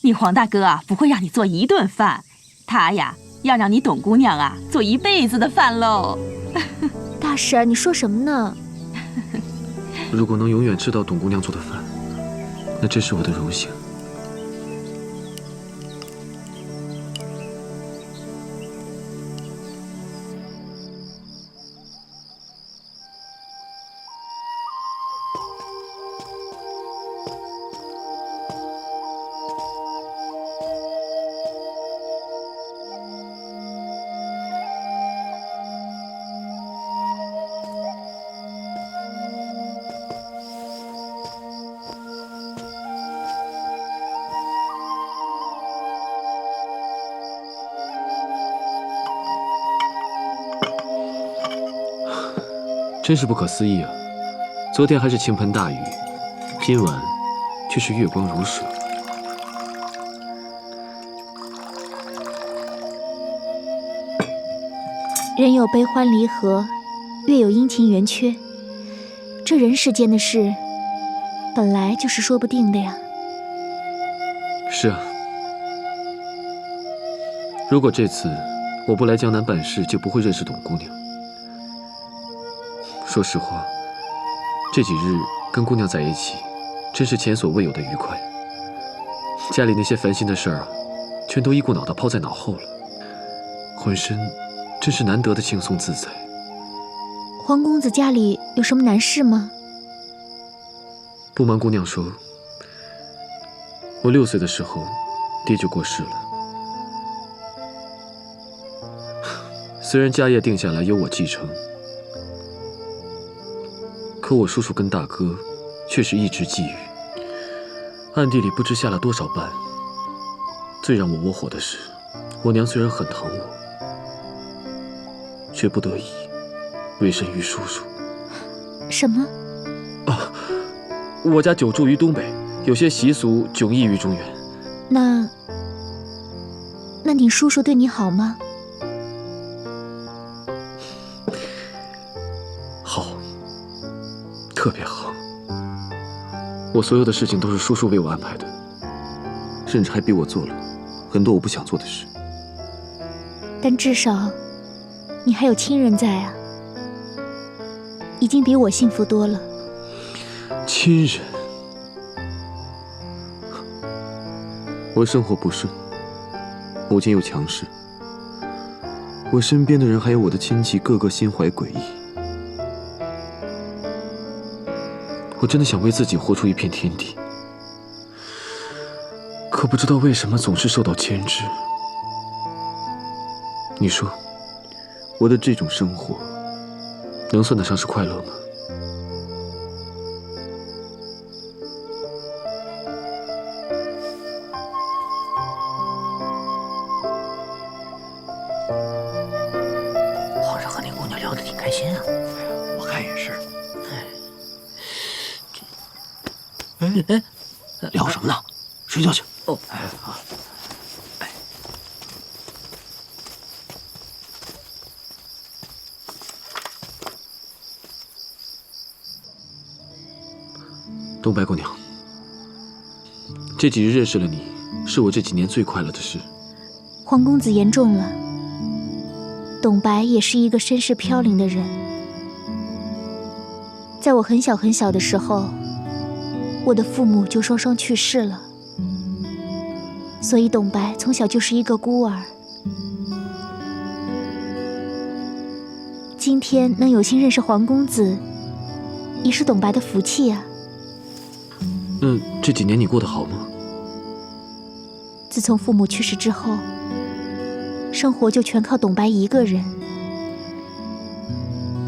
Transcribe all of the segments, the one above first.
你黄大哥啊，不会让你做一顿饭，他呀要让你董姑娘啊做一辈子的饭喽。大婶，你说什么呢？如果能永远吃到董姑娘做的饭，那真是我的荣幸。真是不可思议啊！昨天还是倾盆大雨，今晚却是月光如水。人有悲欢离合，月有阴晴圆缺，这人世间的事，本来就是说不定的呀。是啊，如果这次我不来江南办事，就不会认识董姑娘。说实话，这几日跟姑娘在一起，真是前所未有的愉快。家里那些烦心的事儿啊，全都一股脑的抛在脑后了，浑身真是难得的轻松自在。黄公子家里有什么难事吗？不瞒姑娘说，我6岁的时候，爹就过世了。虽然家业定下来由我继承，可我叔叔跟大哥却是一直觊觎，暗地里不知下了多少绊。最让我窝火的是，我娘虽然很疼我，却不得已委身于叔叔。什么？啊，我家久住于东北，有些习俗迥异于中原。那你叔叔对你好吗？好，特别好。我所有的事情都是叔叔为我安排的，甚至还逼我做了很多我不想做的事。但至少，你还有亲人在啊，已经比我幸福多了。亲人，我生活不顺，母亲又强势，我身边的人还有我的亲戚，个个心怀诡异。我真的想为自己活出一片天地，可不知道为什么总是受到牵制。你说，我的这种生活能算得上是快乐吗？皇上和那姑娘聊得挺开心啊，我看也是。聊什么呢？睡觉去。哦，东白姑娘，这几日认识了你，是我这几年最快乐的事。黄公子言重了，董白也是一个身世飘零的人。在我很小很小的时候，我的父母就双双去世了，所以董白从小就是一个孤儿。今天能有幸认识黄公子，也是董白的福气啊。那这几年你过得好吗？自从父母去世之后，生活就全靠董白一个人，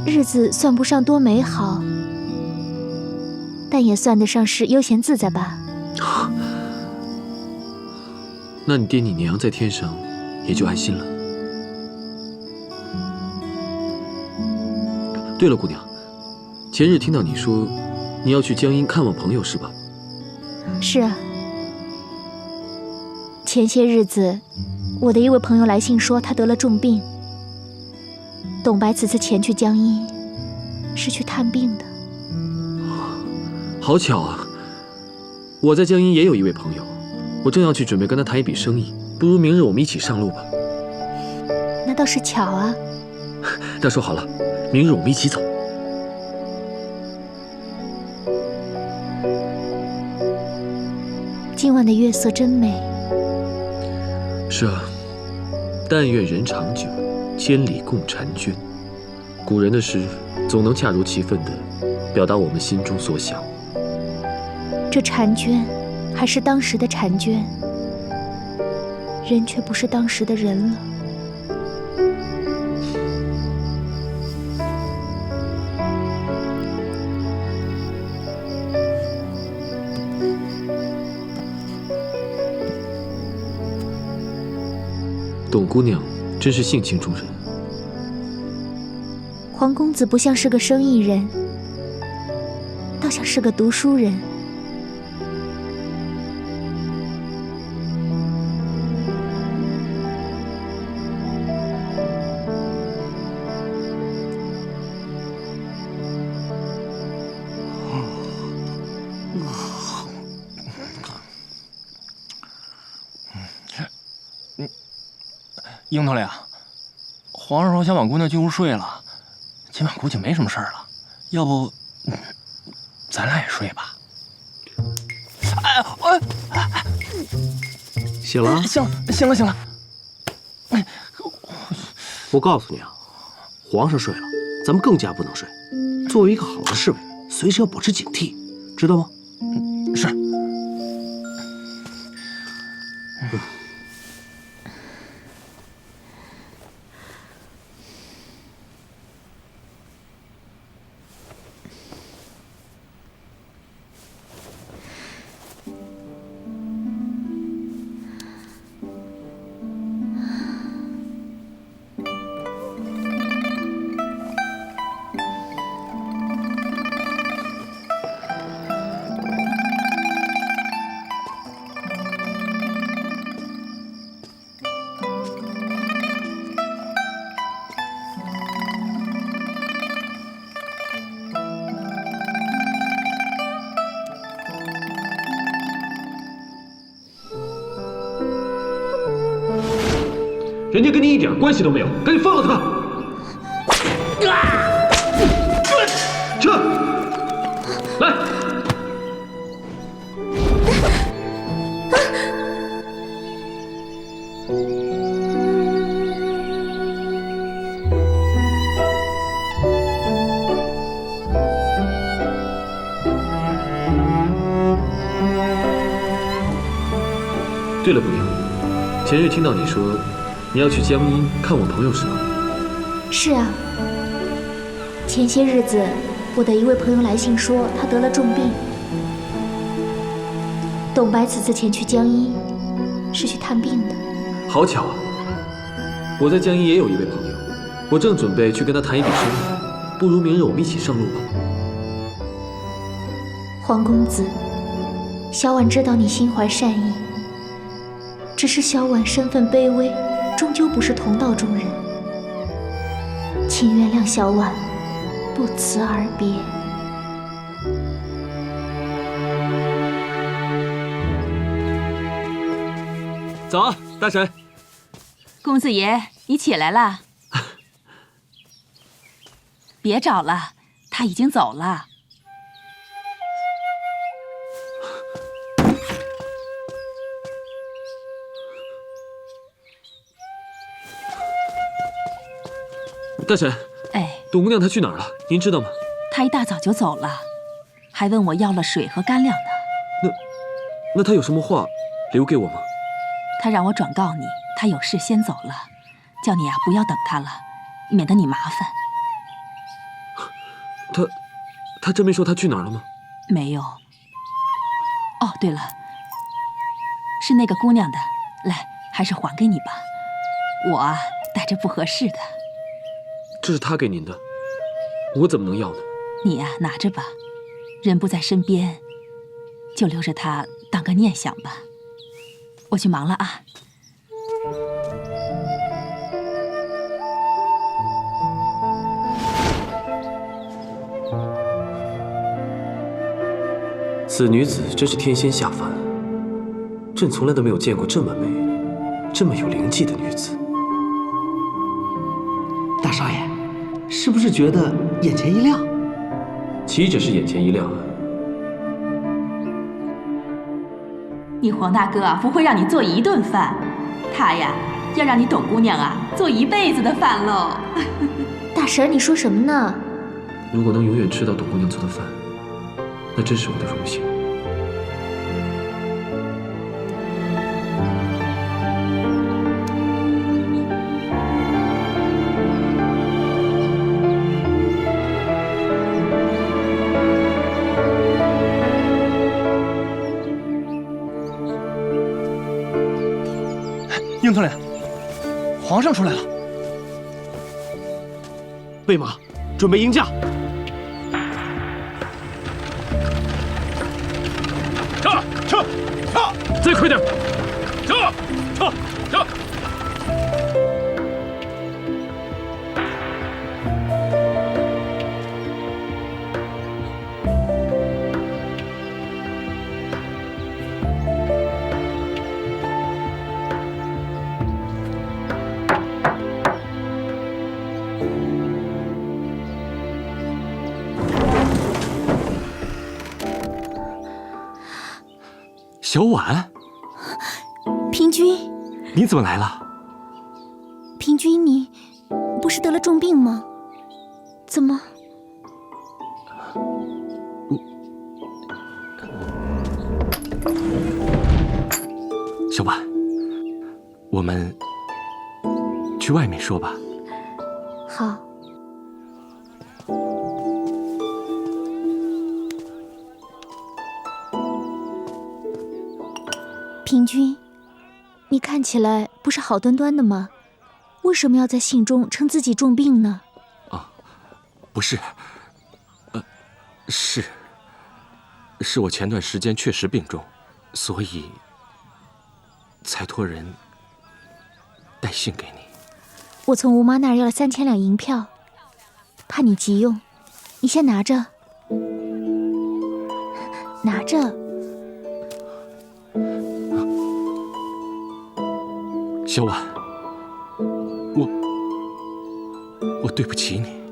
日子算不上多美好，但也算得上是悠闲自在吧。那你爹你娘在天上也就安心了。对了，姑娘，前日听到你说你要去江阴看望朋友是吧？是啊，前些日子我的一位朋友来信说他得了重病，董白此次前去江阴是去探病的。好巧啊，我在江阴也有一位朋友，我正要去准备跟他谈一笔生意，不如明日我们一起上路吧。那倒是巧啊。那说好了，明日我们一起走。今晚的月色真美。是啊，但愿人长久，千里共婵娟。古人的诗总能恰如其分地表达我们心中所想。这婵娟，还是当时的婵娟，人却不是当时的人了。董姑娘真是性情中人。黄公子不像是个生意人，倒像是个读书人。樱桃俩，皇上说想把姑娘进屋睡了，今晚估计没什么事儿了，要不咱俩也睡吧？醒了？醒了。我告诉你啊，皇上睡了，咱们更加不能睡。作为一个好的侍卫，随时要保持警惕，知道吗？是。人家跟你一点关系都没有，赶紧放了他！撤！来！对了，姑娘，前日听到你说。你要去江阴看我朋友是吗？是啊，前些日子我的一位朋友来信说他得了重病。董白此次前去江阴是去探病的。好巧啊！我在江阴也有一位朋友，我正准备去跟他谈一笔生意，不如明日我们一起上路吧。黄公子，小婉知道你心怀善意，只是小婉身份卑微，终究不是同道中人，请原谅小婉不辞而别。早啊，大婶。公子爷，你起来啦！别找了，他已经走了。大婶，哎，董姑娘她去哪儿了？您知道吗？她一大早就走了，还问我要了水和干粮呢。那她有什么话留给我吗？她让我转告你，她有事先走了，叫你不要等她了，免得你麻烦。她真没说她去哪儿了吗？没有。哦，对了，是那个姑娘的，来，还是还给你吧。我带着不合适的。这是她给您的，我怎么能要呢？你拿着吧，人不在身边，就留着它当个念想吧。我去忙了啊。此女子真是天仙下凡，朕从来都没有见过这么美、这么有灵气的女子。大少爷，是不是觉得眼前一亮？岂止是眼前一亮啊！你黄大哥啊，不会让你做一顿饭，他呀，要让你董姑娘啊做一辈子的饭喽。大婶，你说什么呢？如果能永远吃到董姑娘做的饭，那真是我的荣幸。樱桃脸，皇上出来了。备马，准备迎驾。撤！再快点！撤！小婉，平君，你怎么来了？平君，你不是得了重病吗？怎么？小婉，我们去外面说吧。好。平君，你看起来不是好端端的吗？为什么要在信中称自己重病呢？啊，不是，是我前段时间确实病重，所以才托人带信给你。我从吴妈那儿要了3000两银票，怕你急用，你先拿着，拿着。小婉，我对不起你。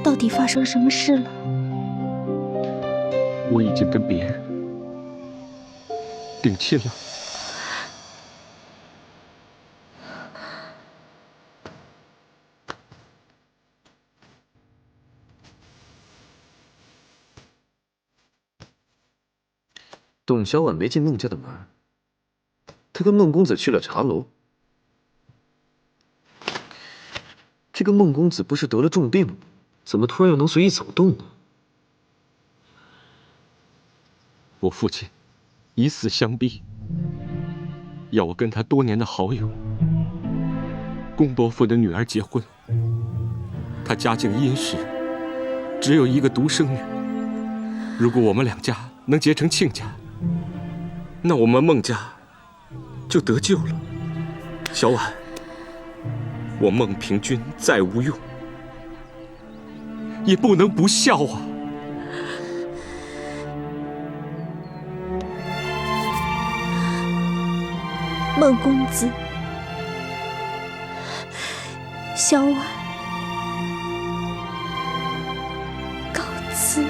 到底发生什么事了？我已经跟别人定亲了。董小婉没进孟家的门，她跟孟公子去了茶楼。这个孟公子不是得了重病吗？怎么突然又能随意走动呢？我父亲以死相逼，要我跟他多年的好友龚伯父的女儿结婚。他家境殷实，只有一个独生女。如果我们两家能结成亲家，那我们孟家就得救了。小婉，我孟平君再无用，也不能不孝啊。孟公子，小婉告辞。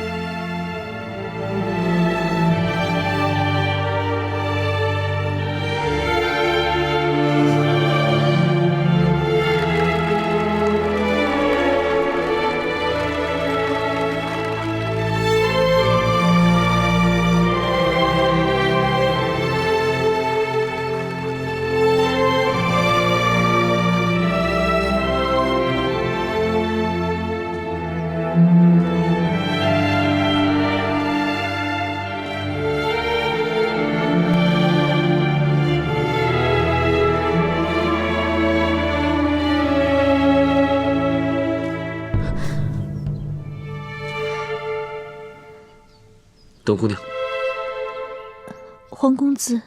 董姑娘，黄公子，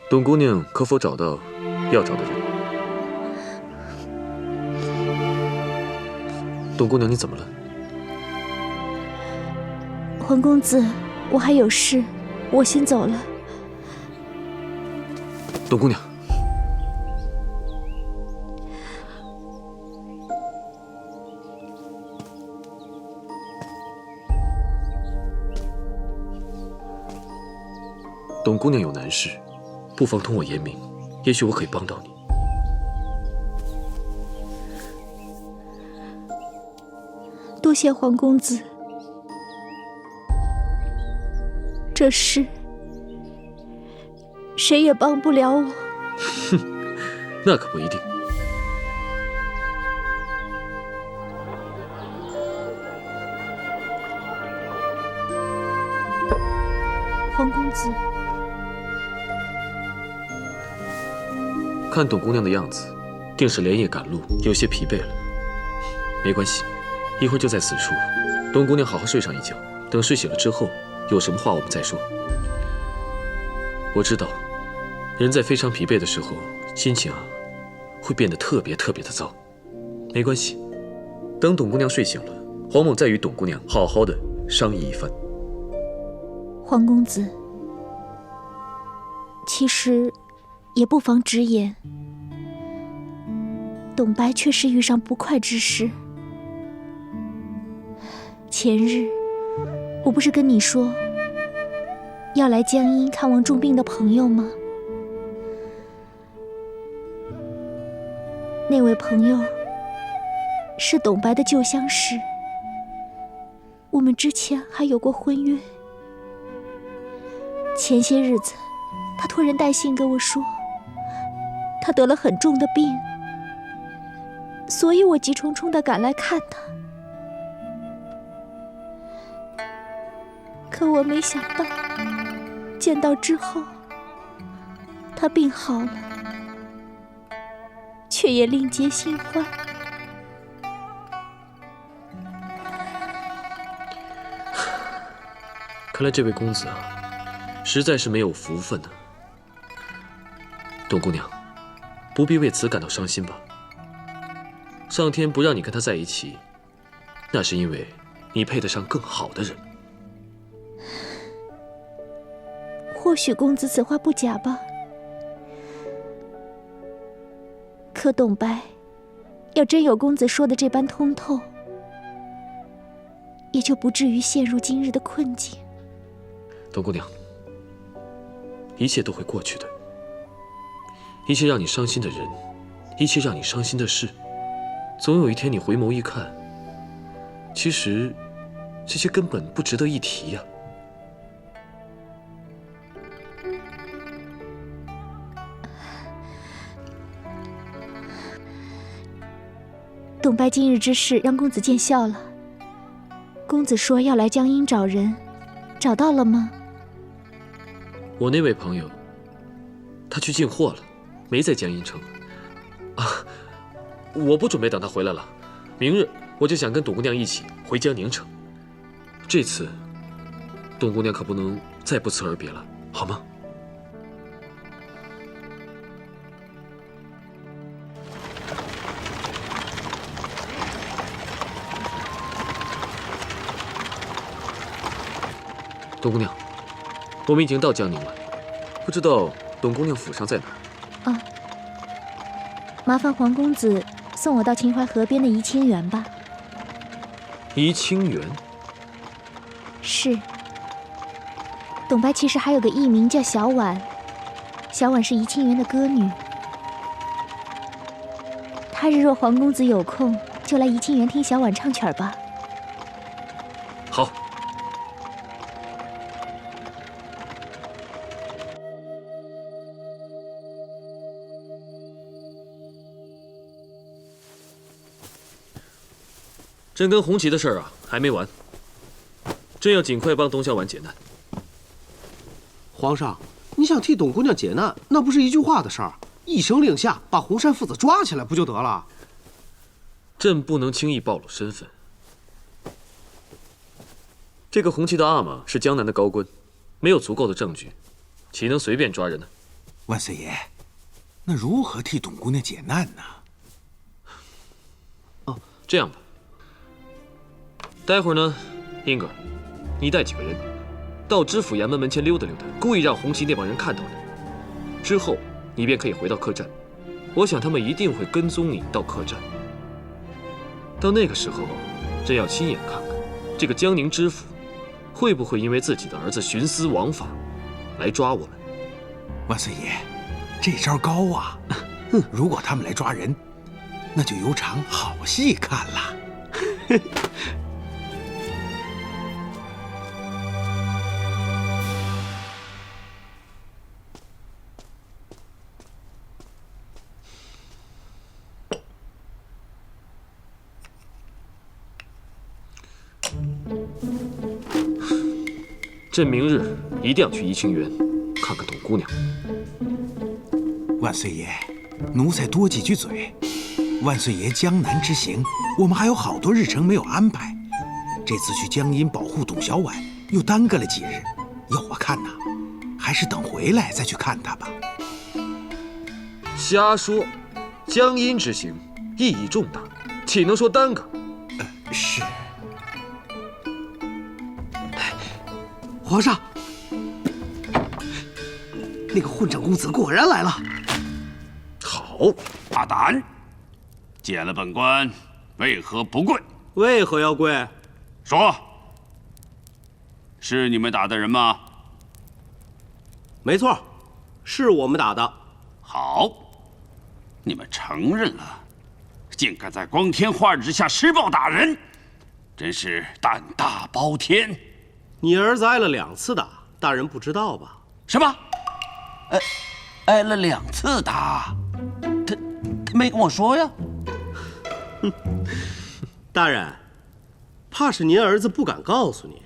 董姑娘可否找到要找的人？董姑娘，你怎么了？皇公子，我还有事，我先走了。董姑娘，董姑娘有难事，不妨同我言明，也许我可以帮到你。多谢皇公子，这事谁也帮不了我。哼，那可不一定。皇公子，看董姑娘的样子，定是连夜赶路，有些疲惫了。没关系，一会儿就在此处，董姑娘好好睡上一觉，等睡醒了之后，有什么话我们再说。我知道，人在非常疲惫的时候，心情会变得特别的糟。没关系，等董姑娘睡醒了，黄某再与董姑娘好好的商议一番。皇公子，其实也不妨直言，董白确实遇上不快之事。前日，我不是跟你说要来江阴看望重病的朋友吗？那位朋友是董白的旧相识，我们之前还有过婚约。前些日子，他突然带信跟我说，他得了很重的病，所以我急冲冲地赶来看他。可我没想到，见到之后，他病好了，却也另结新欢。看来这位公子实在是没有福分呢。董姑娘，不必为此感到伤心吧。上天不让你跟他在一起，那是因为你配得上更好的人。或许公子此话不假吧，可董白要真有公子说的这般通透，也就不至于陷入今日的困境。董姑娘，一切都会过去的。一切让你伤心的人，一切让你伤心的事，总有一天你回眸一看，其实这些根本不值得一提呀。董白今日之事让公子见笑了。公子说要来江阴找人，找到了吗？我那位朋友，他去进货了，没在江阴城。我不准备等他回来了，明日我就想跟董姑娘一起回江宁城。这次，董姑娘可不能再不辞而别了，好吗？董姑娘，我们已经到江宁了，不知道董姑娘府上在哪儿？啊，麻烦黄公子送我到秦淮河边的怡清园吧。怡清园？是。董白其实还有个艺名叫小婉，小婉是怡清园的歌女。他日若黄公子有空，就来怡清园听小婉唱曲儿吧。好。朕跟红旗的事儿还没完，朕要尽快帮董小婉解难。皇上，你想替董姑娘解难，那不是一句话的事儿，一声令下，把洪山父子抓起来不就得了？朕不能轻易暴露身份。这个红旗的阿玛是江南的高官，没有足够的证据，岂能随便抓人呢？万岁爷，那如何替董姑娘解难呢？这样吧，待会儿呢，英格，你带几个人到知府衙门门前溜达溜达，故意让红旗那帮人看到你。之后你便可以回到客栈。我想他们一定会跟踪你到客栈。到那个时候，朕要亲眼看看这个江宁知府会不会因为自己的儿子徇私枉法来抓我们。万岁爷，这招高啊！如果他们来抓人，那就有场好戏看了。朕明日一定要去怡清园看看董姑娘。万岁爷，奴才多几句嘴。万岁爷江南之行，我们还有好多日程没有安排。这次去江阴保护董小宛，又耽搁了几日。要我看呐，还是等回来再去看她吧。瞎说！江阴之行意义重大，岂能说耽搁？是。皇上，那个混账公子果然来了。好，大胆！见了本官，为何不跪？为何要跪？说，是你们打的人吗？没错，是我们打的。好，你们承认了，竟敢在光天化日之下施暴打人，真是胆大包天。你儿子挨了2次打，大人不知道吧？什么？挨了2次打？他没跟我说呀。大人，怕是您儿子不敢告诉您。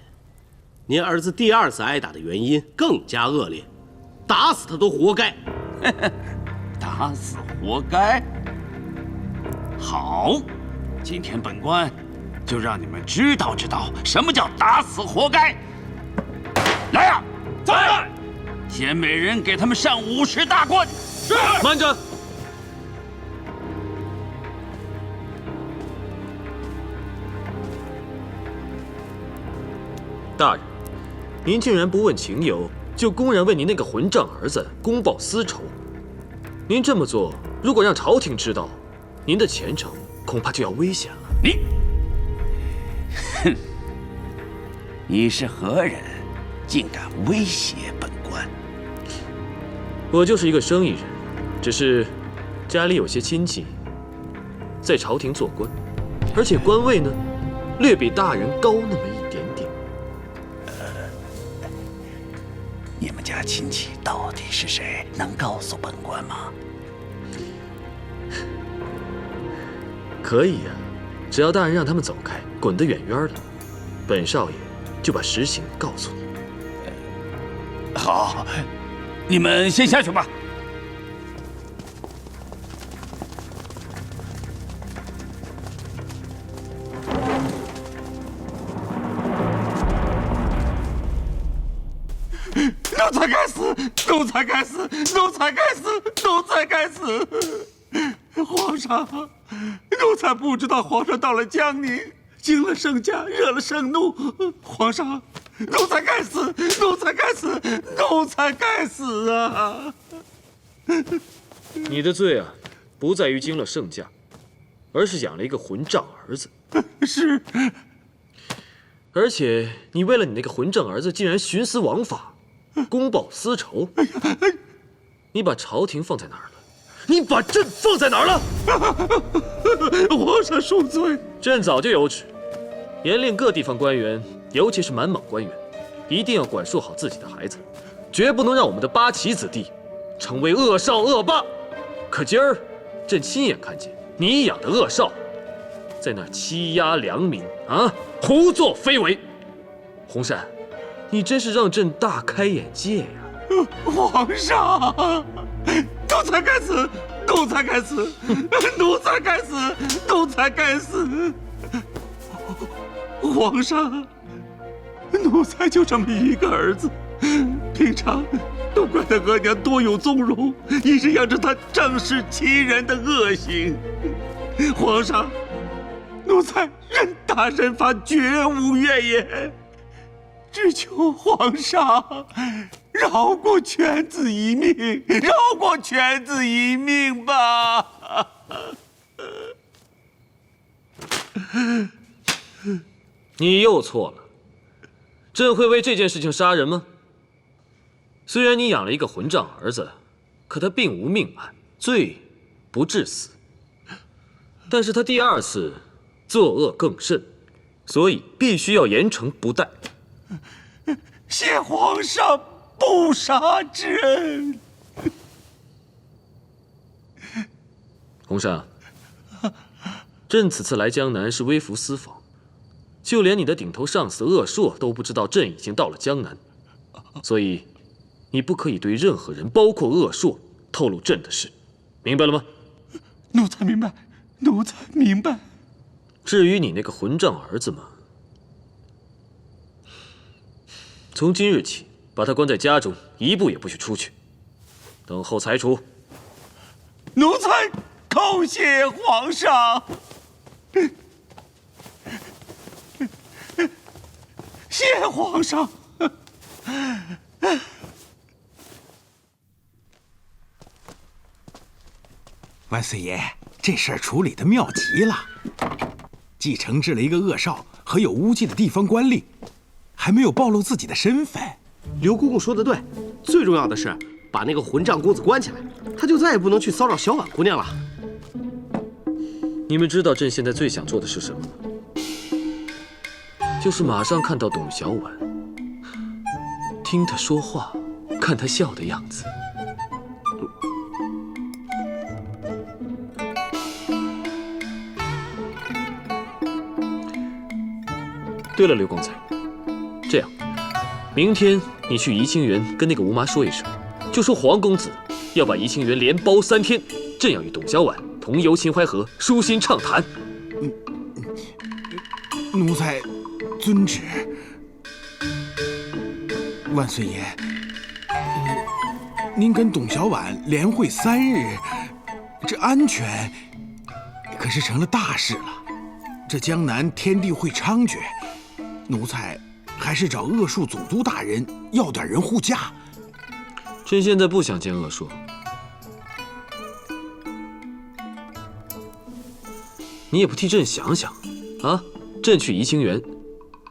您儿子第2次挨打的原因更加恶劣，打死他都活该。打死活该？好，今天本官就让你们知道什么叫打死活该。来呀，在！先每人给他们上50大棍。是。慢着！大人，您竟然不问情由，就公然为您那个混账儿子公报私仇。您这么做，如果让朝廷知道，您的前程恐怕就要危险了。哼！你是何人，竟敢威胁本官？我就是一个生意人，只是家里有些亲戚在朝廷做官，而且官位呢，略比大人高那么一点点。你们家亲戚到底是谁？能告诉本官吗？可以呀，只要大人让他们走开，滚得远远的，本少爷就把实情告诉你。好，你们先下去吧。奴才该死！奴才该死！奴才该死！奴才该死！皇上，奴才不知道皇上到了江宁，惊了圣驾，惹了圣怒。皇上，奴才该死！奴才该死！奴才该死啊！你的罪啊，不在于惊了圣驾，而是养了一个混账儿子。是。而且你为了你那个混账儿子，竟然徇私枉法，公报私仇。你把朝廷放在哪儿了？你把朕放在哪儿了？皇上恕罪。朕早就有旨，严令各地方官员，尤其是满蒙官员，一定要管束好自己的孩子，绝不能让我们的八旗子弟成为恶少恶霸。可今儿，朕亲眼看见你养的恶少，在那儿欺压良民啊，胡作非为。洪善，你真是让朕大开眼界呀！皇上，奴才该死！奴才该死！奴才该死！奴才该死！皇上，奴才就这么一个儿子，平常都怪他额娘多有纵容，一直养着他仗势欺人的恶行。皇上，奴才任大人法，绝无怨言，只求皇上饶过犬子一命，饶过犬子一命吧。你又错了，朕会为这件事情杀人吗？虽然你养了一个混账儿子，可他并无命案，罪不致死。但是他第二次作恶更甚，所以必须要严惩不贷。谢皇上不杀之恩。洪山，朕此次来江南是微服私访，就连你的顶头上司鄂硕都不知道朕已经到了江南，所以你不可以对任何人，包括鄂硕，透露朕的事，明白了吗？奴才明白，奴才明白。至于你那个混账儿子嘛，从今日起把他关在家中，一步也不许出去，等候裁处。奴才叩谢皇上。谢皇上。万岁爷，这事儿处理的妙极了，既惩治了一个恶少和有污迹的地方官吏，还没有暴露自己的身份。刘公公说的对，最重要的是把那个混账公子关起来，他就再也不能去骚扰小婉姑娘了。你们知道朕现在最想做的是什么吗？就是马上看到董小婉，听她说话，看她笑的样子。对了，刘公子，这样，明天你去怡清园跟那个吴妈说一声，就说黄公子要把怡清园连包3天，朕要与董小婉同游秦淮河，舒心畅谈。奴才遵旨。万岁爷，您跟董小婉连会3日，这安全可是成了大事了。这江南天地会猖獗，奴才还是找鄂树总督大人要点人护驾。朕现在不想见鄂树。你也不替朕想想啊！朕去怡清园，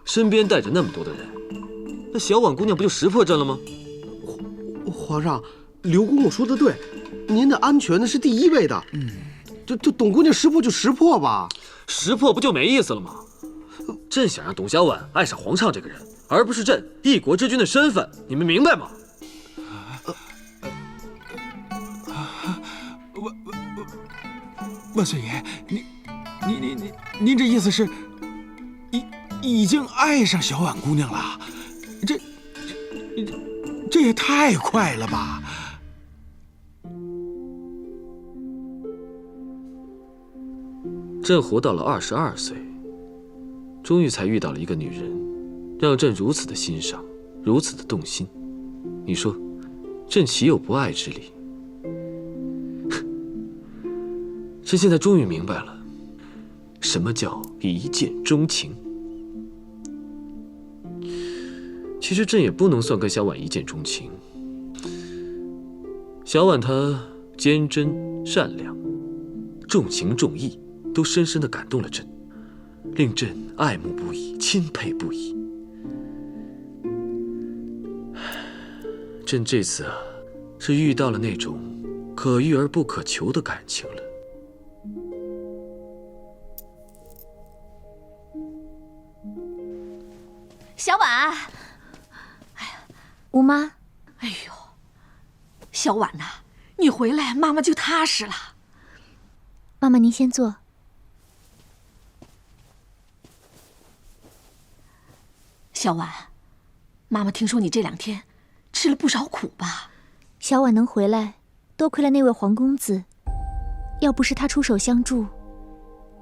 身边带着那么多的人，那小婉姑娘不就识破朕了吗？皇上，刘公公说的对，您的安全那是第1位的。这董姑娘识破就识破吧，识破不就没意思了吗？朕想让董小婉爱上皇上这个人，而不是朕一国之君的身份，你们明白吗？万岁爷，您这意思是，已经爱上小婉姑娘了？这也太快了吧！朕活到了22岁，终于才遇到了一个女人，让朕如此的欣赏，如此的动心。你说，朕岂有不爱之理？朕现在终于明白了，什么叫一见钟情。其实朕也不能算跟小婉一见钟情。小婉她坚贞善良，重情重义，都深深地感动了朕，令朕爱慕不已，钦佩不已。朕这次是遇到了那种可遇而不可求的感情了。小婉，哎呀，吴妈，哎呦，小婉呐，你回来，妈妈就踏实了。妈妈，您先坐。小婉，妈妈听说你这2天吃了不少苦吧？小婉能回来，多亏了那位黄公子，要不是他出手相助，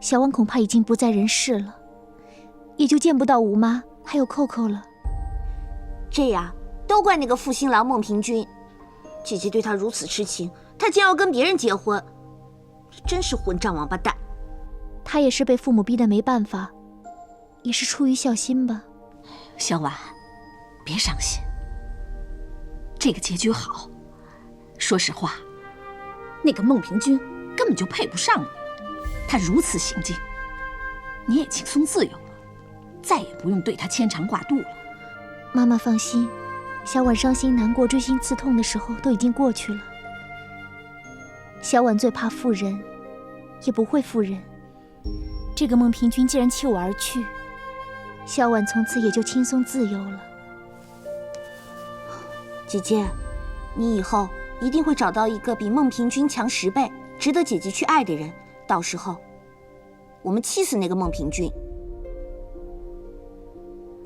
小婉恐怕已经不在人世了，也就见不到吴妈还有扣扣了。这样都怪那个负心郎孟平君，姐姐对他如此痴情，他竟要跟别人结婚，真是混账王八蛋。他也是被父母逼得没办法，也是出于孝心吧。小婉，别伤心，这个结局好。说实话，那个孟平君根本就配不上你，他如此行径，你也轻松自由了，再也不用对他牵肠挂肚了。妈妈放心，小婉伤心难过、锥心刺痛的时候都已经过去了。小婉最怕妇人，也不会妇人。这个孟平君既然弃我而去，小婉从此也就轻松自由了。姐姐，你以后一定会找到一个比孟平君强10倍、值得姐姐去爱的人。到时候，我们气死那个孟平君。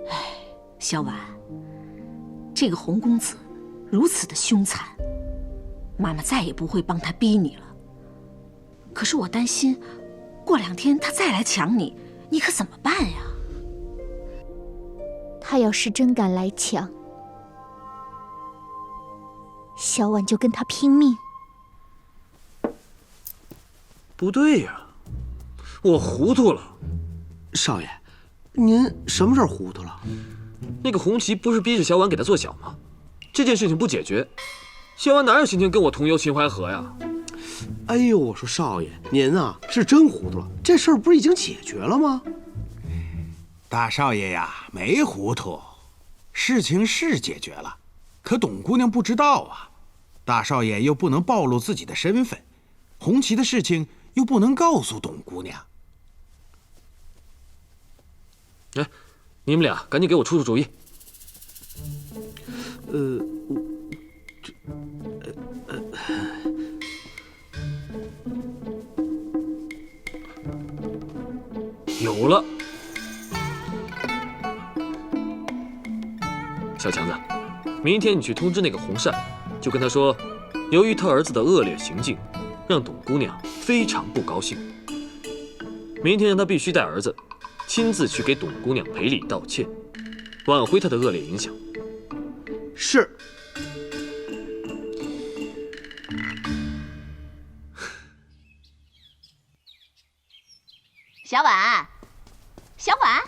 唉，小婉，这个洪公子如此的凶残，妈妈再也不会帮他逼你了。可是我担心，过2天他再来抢你，你可怎么办呀？他要是真敢来抢，小婉就跟他拼命。不对呀，我糊涂了。少爷，您什么事儿糊涂了？那个红旗不是逼着小婉给他做小吗？这件事情不解决，小婉哪有心情跟我同游秦淮河呀？哎呦，我说少爷，您啊是真糊涂了。这事儿不是已经解决了吗？大少爷呀，没糊涂，事情是解决了，可董姑娘不知道啊。大少爷又不能暴露自己的身份，红旗的事情又不能告诉董姑娘。哎，你们俩赶紧给我出出主意。有了，小强子，明天你去通知那个洪善，就跟他说，由于他儿子的恶劣行径，让董姑娘非常不高兴。明天让他必须带儿子亲自去给董姑娘赔礼道歉，挽回他的恶劣影响。是。小婉，小婉，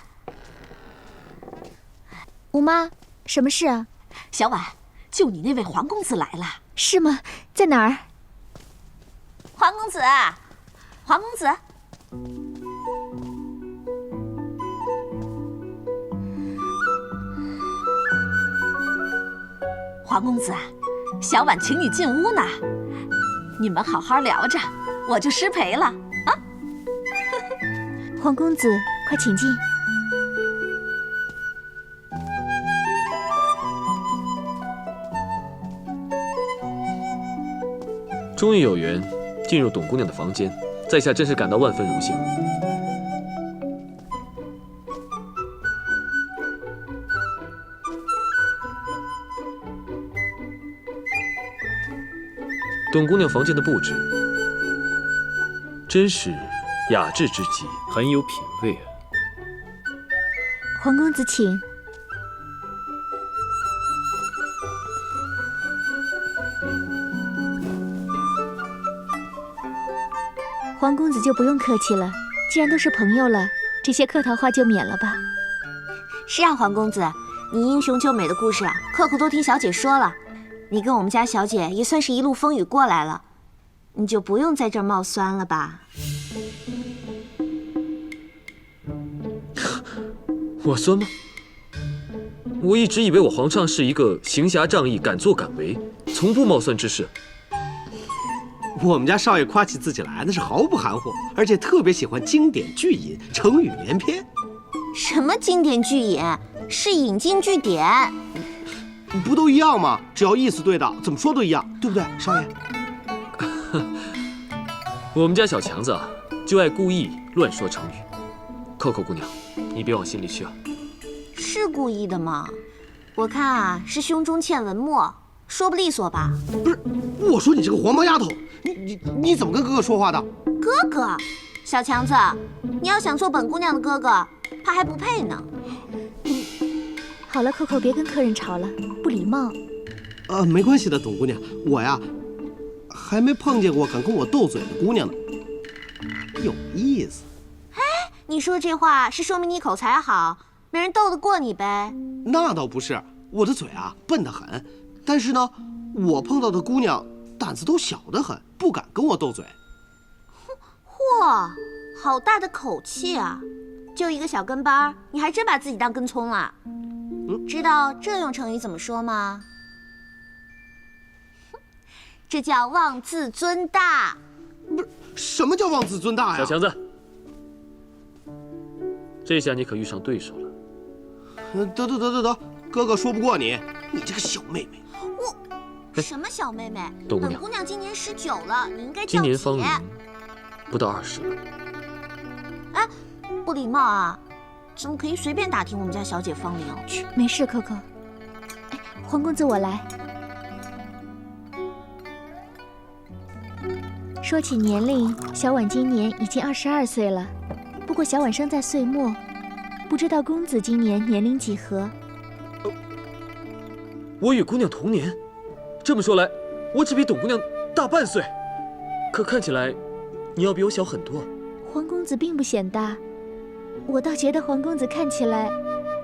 吴妈，什么事啊？小婉，就你那位黄公子来了。是吗？在哪儿？黄公子，黄公子。黄公子，小婉请你进屋呢，你们好好聊着，我就失陪了啊。黄公子，快请进。终于有缘进入董姑娘的房间，在下真是感到万分荣幸。董姑娘房间的布置真是雅致之极，很有品味啊。黄公子请。黄公子就不用客气了，既然都是朋友了，这些客套话就免了吧。是啊，黄公子，你英雄救美的故事啊，客户都听小姐说了。你跟我们家小姐也算是一路风雨过来了，你就不用在这儿冒酸了吧？我酸吗？我一直以为我皇上是一个行侠仗义、敢作敢为、从不冒酸之士。我们家少爷夸起自己来那是毫不含糊，而且特别喜欢经典句引、成语连篇。什么经典句引？是引经据典。不都一样吗？只要意思对的，怎么说都一样，对不对，少爷？我们家小强子啊，就爱故意乱说成语。Coco 姑娘，你别往心里去啊。是故意的吗？我看啊，是胸中嵌文墨，说不利索吧？不是，我说你这个黄毛丫头，你怎么跟哥哥说话的？哥哥，小强子，你要想做本姑娘的哥哥，他还不配呢。好了，Coco，别跟客人吵了，不礼貌。没关系的，董姑娘，我呀，还没碰见过敢跟我斗嘴的姑娘呢，有意思。你说这话是说明你口才好，没人斗得过你呗？那倒不是，我的嘴啊笨得很，但是呢，我碰到的姑娘胆子都小得很，不敢跟我斗嘴。嚯，好大的口气啊！就一个小跟班，你还真把自己当跟葱了？知道这用成语怎么说吗？这叫妄自尊大。不是，什么叫妄自尊大呀？小强子，这下你可遇上对手了。得，哥哥说不过你，你这个小妹妹。什么小妹妹？董姑娘，本姑娘今年19了，你应该叫今年方姐。龄不到20了。哎，不礼貌啊！怎么可以随便打听我们家小姐芳龄？嘘，没事，可可。哎，黄公子，我来。说起年龄，小婉今年已经22岁了。不过小婉生在岁末，不知道公子今年年龄几何？我与姑娘同年，这么说来，我只比董姑娘大半岁。可看起来，你要比我小很多。黄公子并不显大，我倒觉得黄公子看起来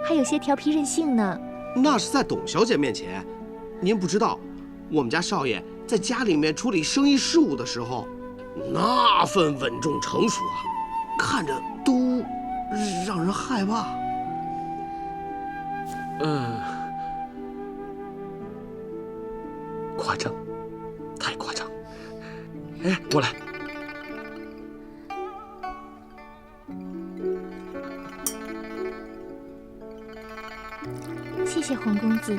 还有些调皮任性呢。那是在董小姐面前，您不知道，我们家少爷在家里面处理生意事务的时候，那份稳重成熟啊，看着都让人害怕。夸张，太夸张。哎，我来。谢谢黄公子。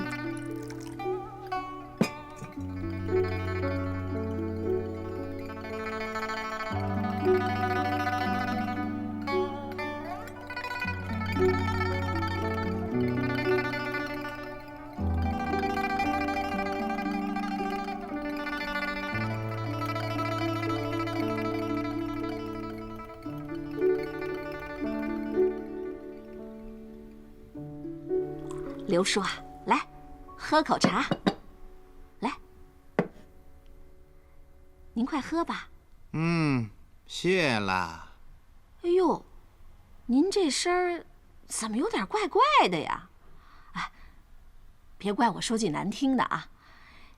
刘叔啊，来，喝口茶。来，您快喝吧。谢了。哎呦，您这声儿怎么有点怪怪的呀？哎，别怪我说句难听的啊，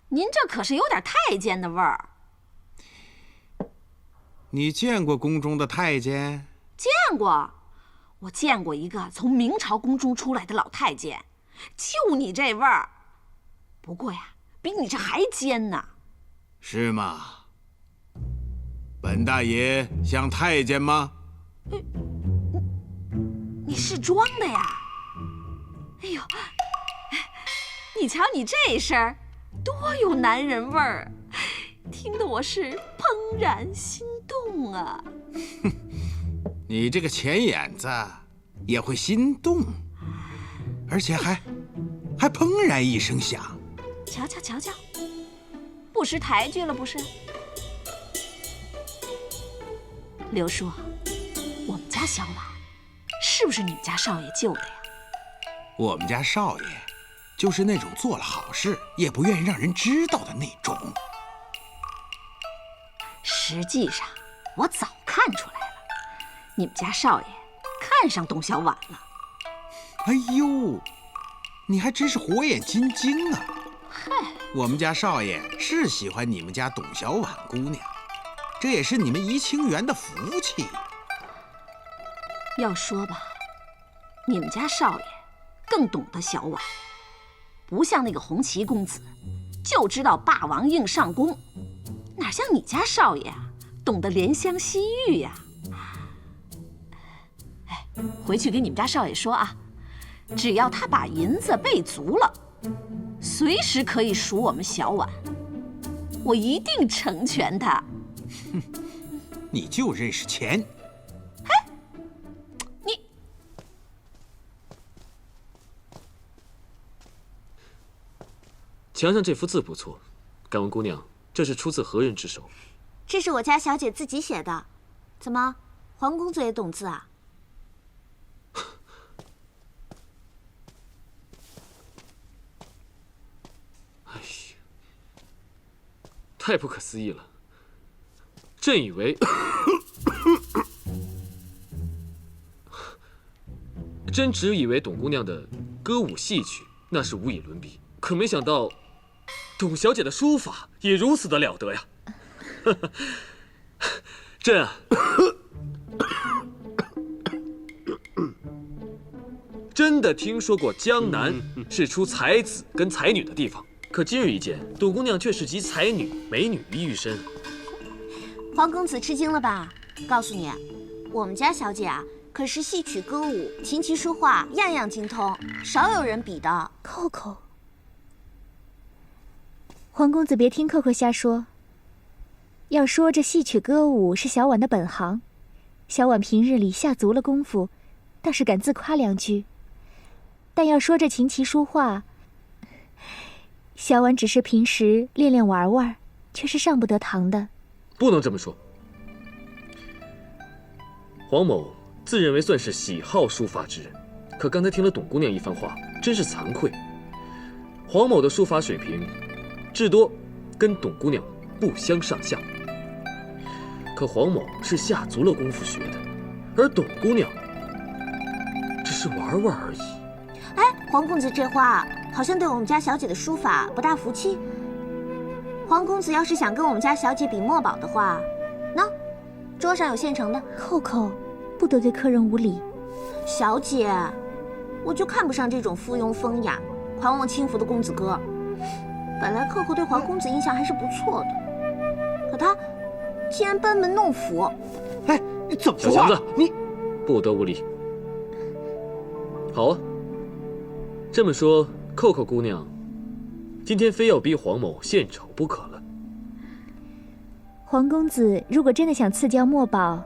您这可是有点太监的味儿。你见过宫中的太监？见过，我见过一个从明朝宫中出来的老太监。就你这味儿，不过呀，比你这还尖呢。是吗？本大爷像太监吗？你是装的呀？哎呦，你瞧你这声儿，多有男人味儿，听得我是怦然心动啊！你这个钱眼子也会心动？而且还砰然一声响，瞧，不识抬举了不是？刘叔，我们家小婉是不是你们家少爷救的呀？我们家少爷就是那种做了好事也不愿意让人知道的那种。实际上，我早看出来了，你们家少爷看上董小婉了。哎呦，你还真是火眼金睛啊！嗨，我们家少爷是喜欢你们家董小婉姑娘，这也是你们怡清园的福气。要说吧，你们家少爷更懂得小婉，不像那个红旗公子，就知道霸王硬上弓，哪像你家少爷啊，懂得怜香惜玉呀。哎，回去给你们家少爷说啊，只要他把银子备足了，随时可以赎我们小婉，我一定成全他。哼，你就认识钱。哎，你墙上这幅字不错，敢问姑娘，这是出自何人之手？这是我家小姐自己写的。怎么，黄公子也懂字啊？哎呀，太不可思议了！朕以为真只以为董姑娘的歌舞戏曲那是无以伦比，可没想到董小姐的书法也如此的了得呀！朕啊，真的听说过江南是出才子跟才女的地方，可今日一见，董姑娘却是集才女、美女于一身。皇公子吃惊了吧？告诉你，我们家小姐啊，可是戏曲、歌舞、琴棋书画样样精通，少有人比的。扣扣，皇公子别听扣扣瞎说。要说这戏曲歌舞是小婉的本行，小婉平日里下足了功夫，倒是敢自夸两句。但要说这琴棋书画，小婉只是平时练练玩玩，却是上不得堂的。不能这么说。黄某自认为算是喜好书法之人，可刚才听了董姑娘一番话，真是惭愧。黄某的书法水平，至多跟董姑娘不相上下。可黄某是下足了功夫学的，而董姑娘只是玩玩而已。哎，黄公子这话好像对我们家小姐的书法不大服气。黄公子要是想跟我们家小姐比墨宝的话，喏，桌上有现成的。扣扣，不得对客人无礼。小姐，我就看不上这种附庸风雅、狂妄轻浮的公子哥。本来扣扣对黄公子印象还是不错的，可他竟然班门弄斧。哎，你怎么小强子，你不得无礼。好啊，这么说，扣扣姑娘今天非要逼黄某献丑不可了。黄公子如果真的想赐教墨宝，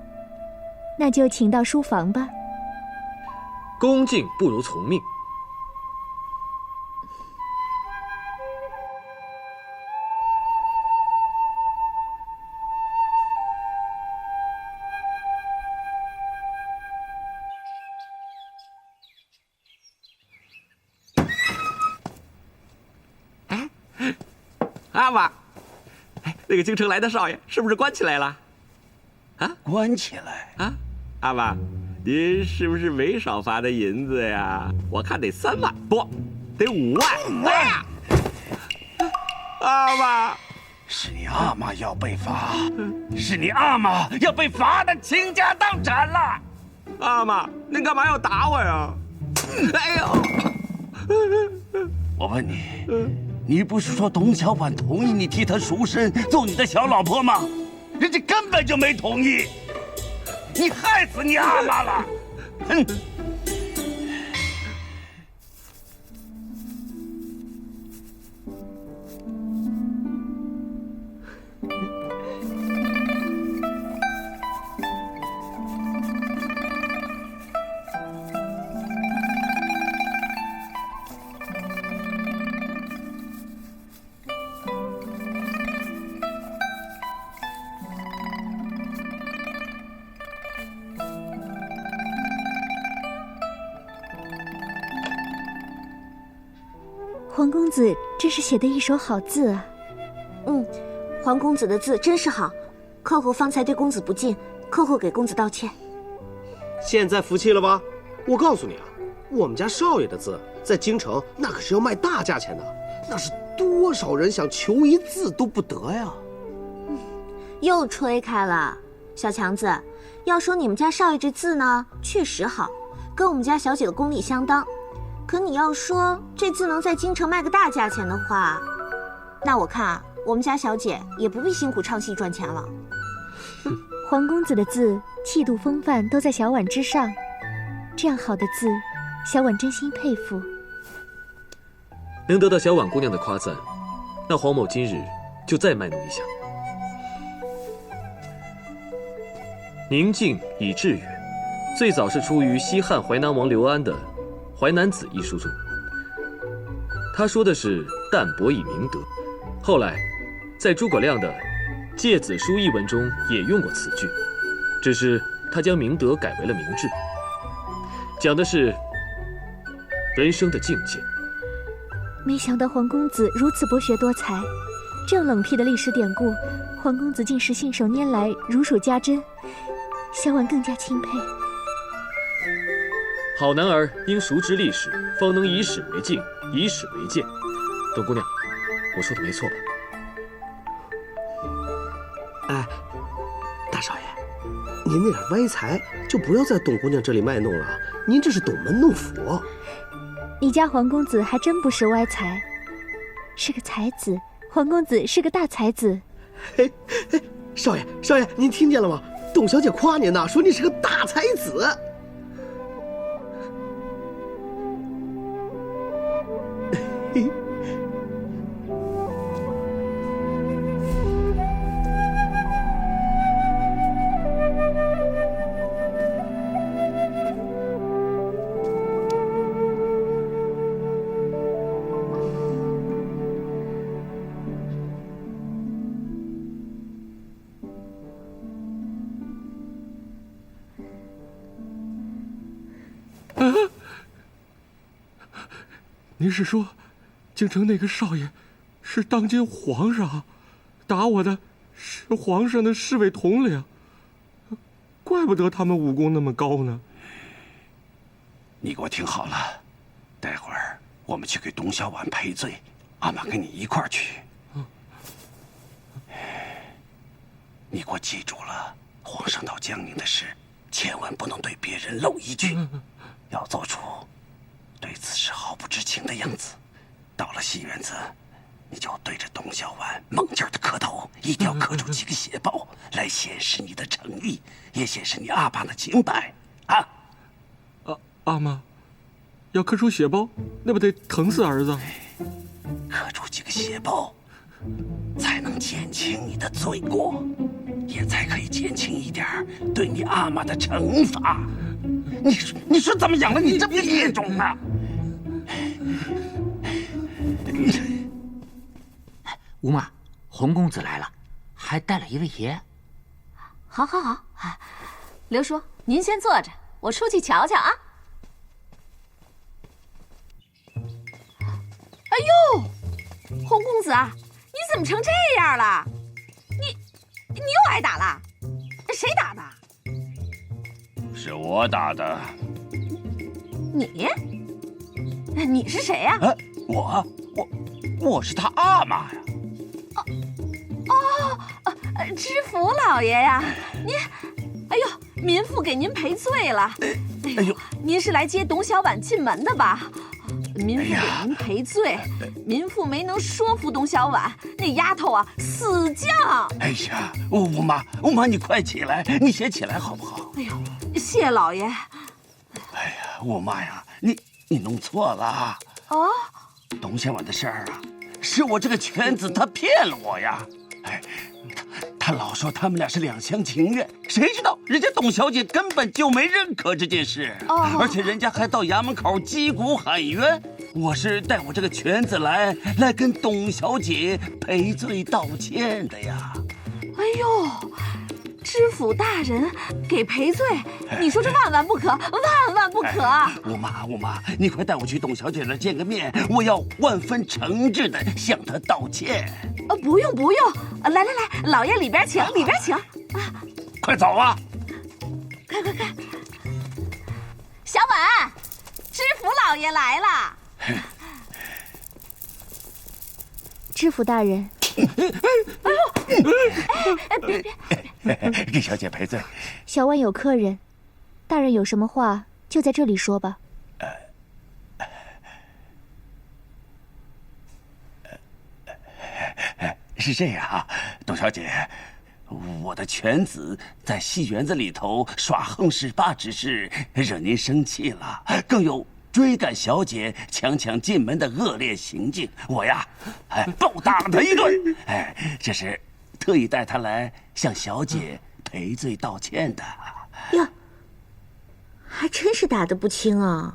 那就请到书房吧。恭敬不如从命。阿玛，哎，那个京城来的少爷是不是关起来了？啊，关起来啊？阿玛，您是不是没少发的银子呀？我看得3万，不，得5万。哎，阿玛，是你阿玛要被罚，是你阿玛要被罚的倾家荡产了。阿玛，您干嘛要打我呀？哎呦，我问你，你不是说董小婉同意你替她赎身做你的小老婆吗？人家根本就没同意，你害死你阿玛了！哼！黄公子真是写的一手好字啊！黄公子的字真是好，扣扣方才对公子不敬，扣扣给公子道歉。现在服气了吧？我告诉你啊，我们家少爷的字在京城那可是要卖大价钱的，那是多少人想求一字都不得呀！又吹开了，小强子，要说你们家少爷这字呢，确实好，跟我们家小姐的功力相当。可你要说这字能在京城卖个大价钱的话，那我看啊，我们家小姐也不必辛苦唱戏赚钱了。黄公子的字气度风范都在小婉之上，这样好的字，小婉真心佩服。能得到小婉姑娘的夸赞，那黄某今日就再卖弄一下。宁静以致远，最早是出于西汉淮南王刘安的《淮南子》一书中，他说的是淡泊以明德。后来，在诸葛亮的《诫子书》一文中也用过此句，只是他将明德改为了明志，讲的是人生的境界。没想到黄公子如此博学多才，这样冷僻的历史典故，黄公子竟是信手拈来，如数家珍，小婉更加钦佩。好男儿应熟知历史，方能以史为镜，以史为鉴。董姑娘，我说的没错吧？哎，大少爷，您那点歪财就不要在董姑娘这里卖弄了，您这是懂门弄斧。你家黄公子还真不是歪才，是个才子。黄公子是个大才子。嘿，少爷，您听见了吗？董小姐夸您呢，说你是个大才子。您是说，京城那个少爷是当今皇上，打我的是皇上的侍卫统领，怪不得他们武功那么高呢。你给我听好了，待会儿我们去给董小宛赔罪，阿玛跟你一块儿去。你给我记住了，皇上到江宁的事，千万不能对别人漏一句，要做出对此事毫不知情的样子。到了戏园子，你就对着董小宛猛劲儿的磕头，一定要磕出几个血包，来显示你的诚意，也显示你阿爸的清白啊！阿妈，要磕出血包，那不得疼死儿子？磕出几个血包，才能减轻你的罪过，也才可以减轻一点对你阿妈的惩罚。你说怎么养了你这么孽种啊？吴妈，洪公子来了，还带了一位爷。好，刘叔，您先坐着，我出去瞧瞧啊。哎呦，洪公子啊，你怎么成这样了？你又挨打了？谁打的？是我打的。你是谁呀？我是他阿妈呀。知府老爷呀，您，哎呦，民妇给您赔罪了。哎呦，您是来接董小宛进门的吧？民妇给您赔罪，民妇没能说服董小宛，那丫头啊死犟。哎呀，吴妈，你快起来，你先起来好不好？哎呦，谢老爷。哎呀，吴妈呀，你弄错了。哦，董小宛的事儿啊，是我这个犬子他骗了我呀。哎，他老说他们俩是两厢情愿，谁知道人家董小姐根本就没认可这件事，而且人家还到衙门口击鼓喊冤。我是带我这个犬子来跟董小姐赔罪道歉的呀。哎呦，知府大人给赔罪，你说这万万不可，万万不可啊！吴妈，你快带我去董小姐那儿见个面，我要万分诚挚的向她道歉。不用，来，老爷里边请，里边请。快走啊！快！小婉，知府老爷来了。知府大人。别！给小姐赔罪。小婉有客人，大人有什么话就在这里说吧。是这样啊，董小姐，我的犬子在戏园子里头耍横使霸之事，惹您生气了，更有追赶小姐、强进门的恶劣行径，我呀，暴打了他一顿，这是特意带他来向小姐赔罪道歉的。呀，还真是打得不轻啊！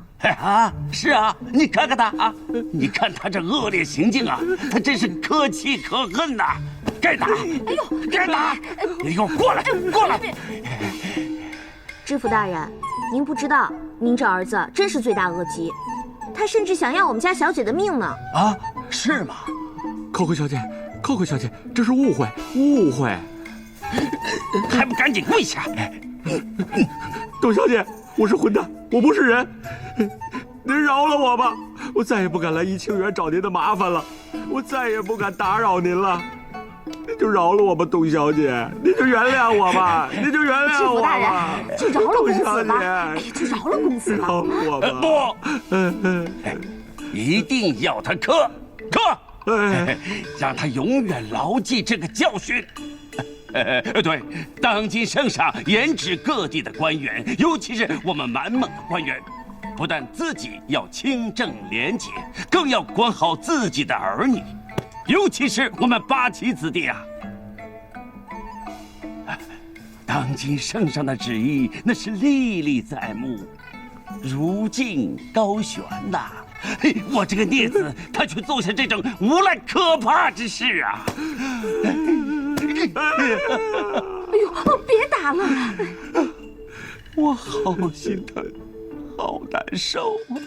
是啊，你看看他啊，你看他这恶劣行径啊，他真是可气可恨呐！该打！哎呦，该打！你给我过来！知府大人，您不知道，您这儿子真是罪大恶极，他甚至想要我们家小姐的命呢！啊，是吗？扣扣小姐，这是误会，还不赶紧跪下！董小姐，我是混蛋，我不是人，您饶了我吧！我再也不敢来怡清园找您的麻烦了，我再也不敢打扰您了。您就饶了我吧，董小姐，您就原谅我吧，您就原谅我吧。知府大人，就饶了公子吧。董小姐，哎，就饶了公子吧。饶了我吧。不，一定要他磕，让他永远牢记这个教训。对，当今圣上严治各地的官员，尤其是我们满蒙的官员，不但自己要清正廉洁，更要管好自己的儿女，尤其是我们八旗子弟啊。当今圣上的旨意那是历历在目，如镜高悬呐。我这个孽子，他却做下这种无赖可怕之事啊！哎呦，别打了！我好心疼，好难受啊！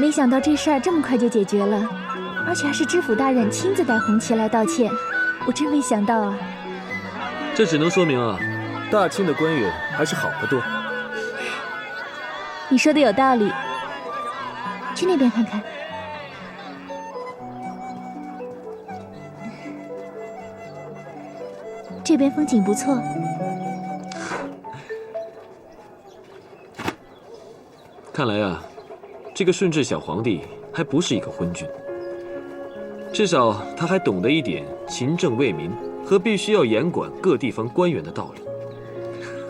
没想到这事儿这么快就解决了，而且还是知府大人亲自带红旗来道歉，我真没想到啊！这只能说明啊，大清的官员还是好得多。你说的有道理，去那边看看。这边风景不错。看来啊，这个顺治小皇帝还不是一个昏君，至少他还懂得一点勤政为民和必须要严管各地方官员的道理。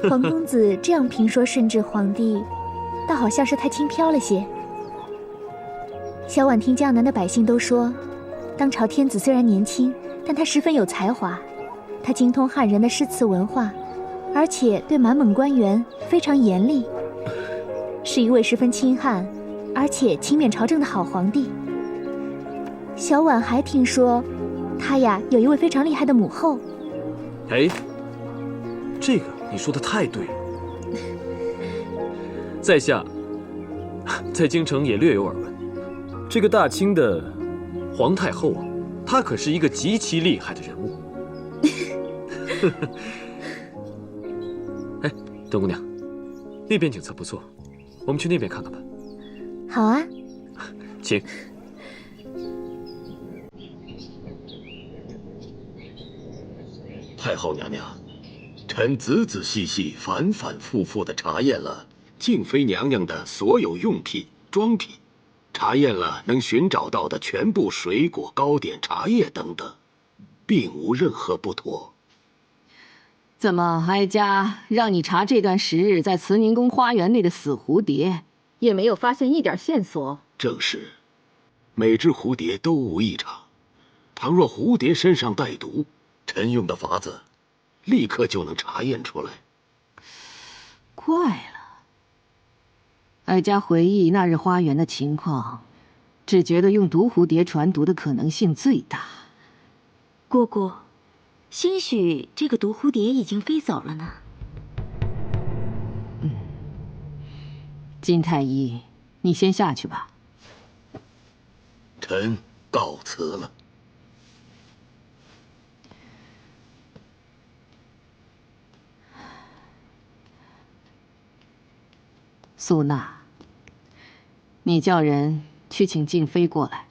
黄公子这样评说顺治皇帝，倒好像是太轻飘了些。小婉听江南的百姓都说，当朝天子虽然年轻，但他十分有才华，他精通汉人的诗词文化，而且对满蒙官员非常严厉，是一位十分清汉而且勤勉朝政的好皇帝。小婉还听说，他呀有一位非常厉害的母后。哎，这个你说的太对了。在下在京城也略有耳闻，这个大清的皇太后啊，她可是一个极其厉害的人物。哎，邓姑娘，那边景色不错，我们去那边看看吧。好啊，请。太后娘娘，臣仔仔细细、反反复复地查验了静妃娘娘的所有用品、装品，查验了能寻找到的全部水果、糕点、茶叶等等，并无任何不妥。怎么，哀家让你查这段时日在慈宁宫花园内的死蝴蝶，也没有发现一点线索？正是，每只蝴蝶都无异常。倘若蝴蝶身上带毒，臣用的法子，立刻就能查验出来。怪了，哀家回忆那日花园的情况，只觉得用毒蝴蝶传毒的可能性最大。姑姑，兴许这个毒蝴蝶已经飞走了呢。金太医，你先下去吧。臣告辞了。苏娜，你叫人去请静妃过来。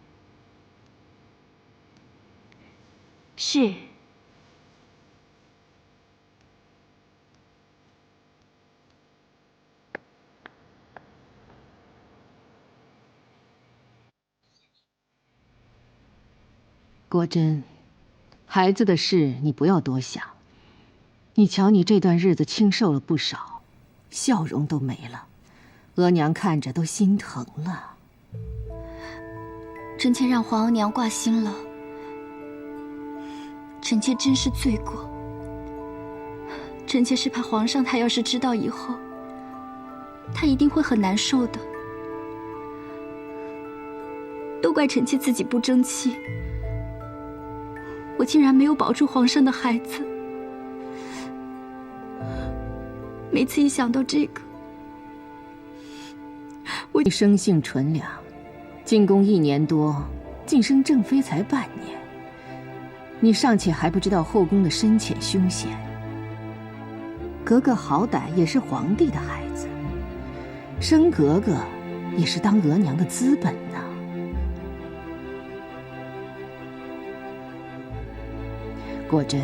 是。国珍，孩子的事你不要多想。你瞧你这段日子清瘦了不少，笑容都没了。额娘看着都心疼了。臣妾让皇额娘挂心了，臣妾真是罪过。臣妾是怕皇上他要是知道以后，他一定会很难受的。都怪臣妾自己不争气，我竟然没有保住皇上的孩子。每次一想到这个，你生性纯良，进宫1年多，晋升正妃才半年，你尚且还不知道后宫的深浅凶险。格格好歹也是皇帝的孩子，生格格也是当额娘的资本呢。果真，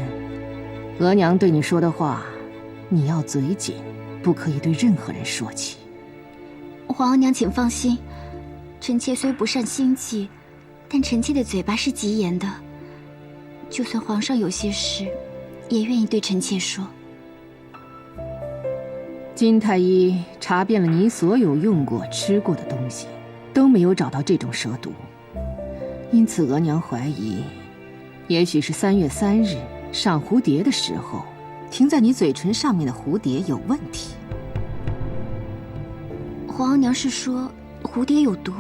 额娘对你说的话，你要嘴紧，不可以对任何人说起。皇额娘，请放心，臣妾虽不善心计，但臣妾的嘴巴是极严的，就算皇上有些事，也愿意对臣妾说。金太医查遍了你所有用过、吃过的东西，都没有找到这种蛇毒，因此额娘怀疑，也许是3月3日赏蝴蝶的时候，停在你嘴唇上面的蝴蝶有问题。皇额娘是说蝴蝶有毒？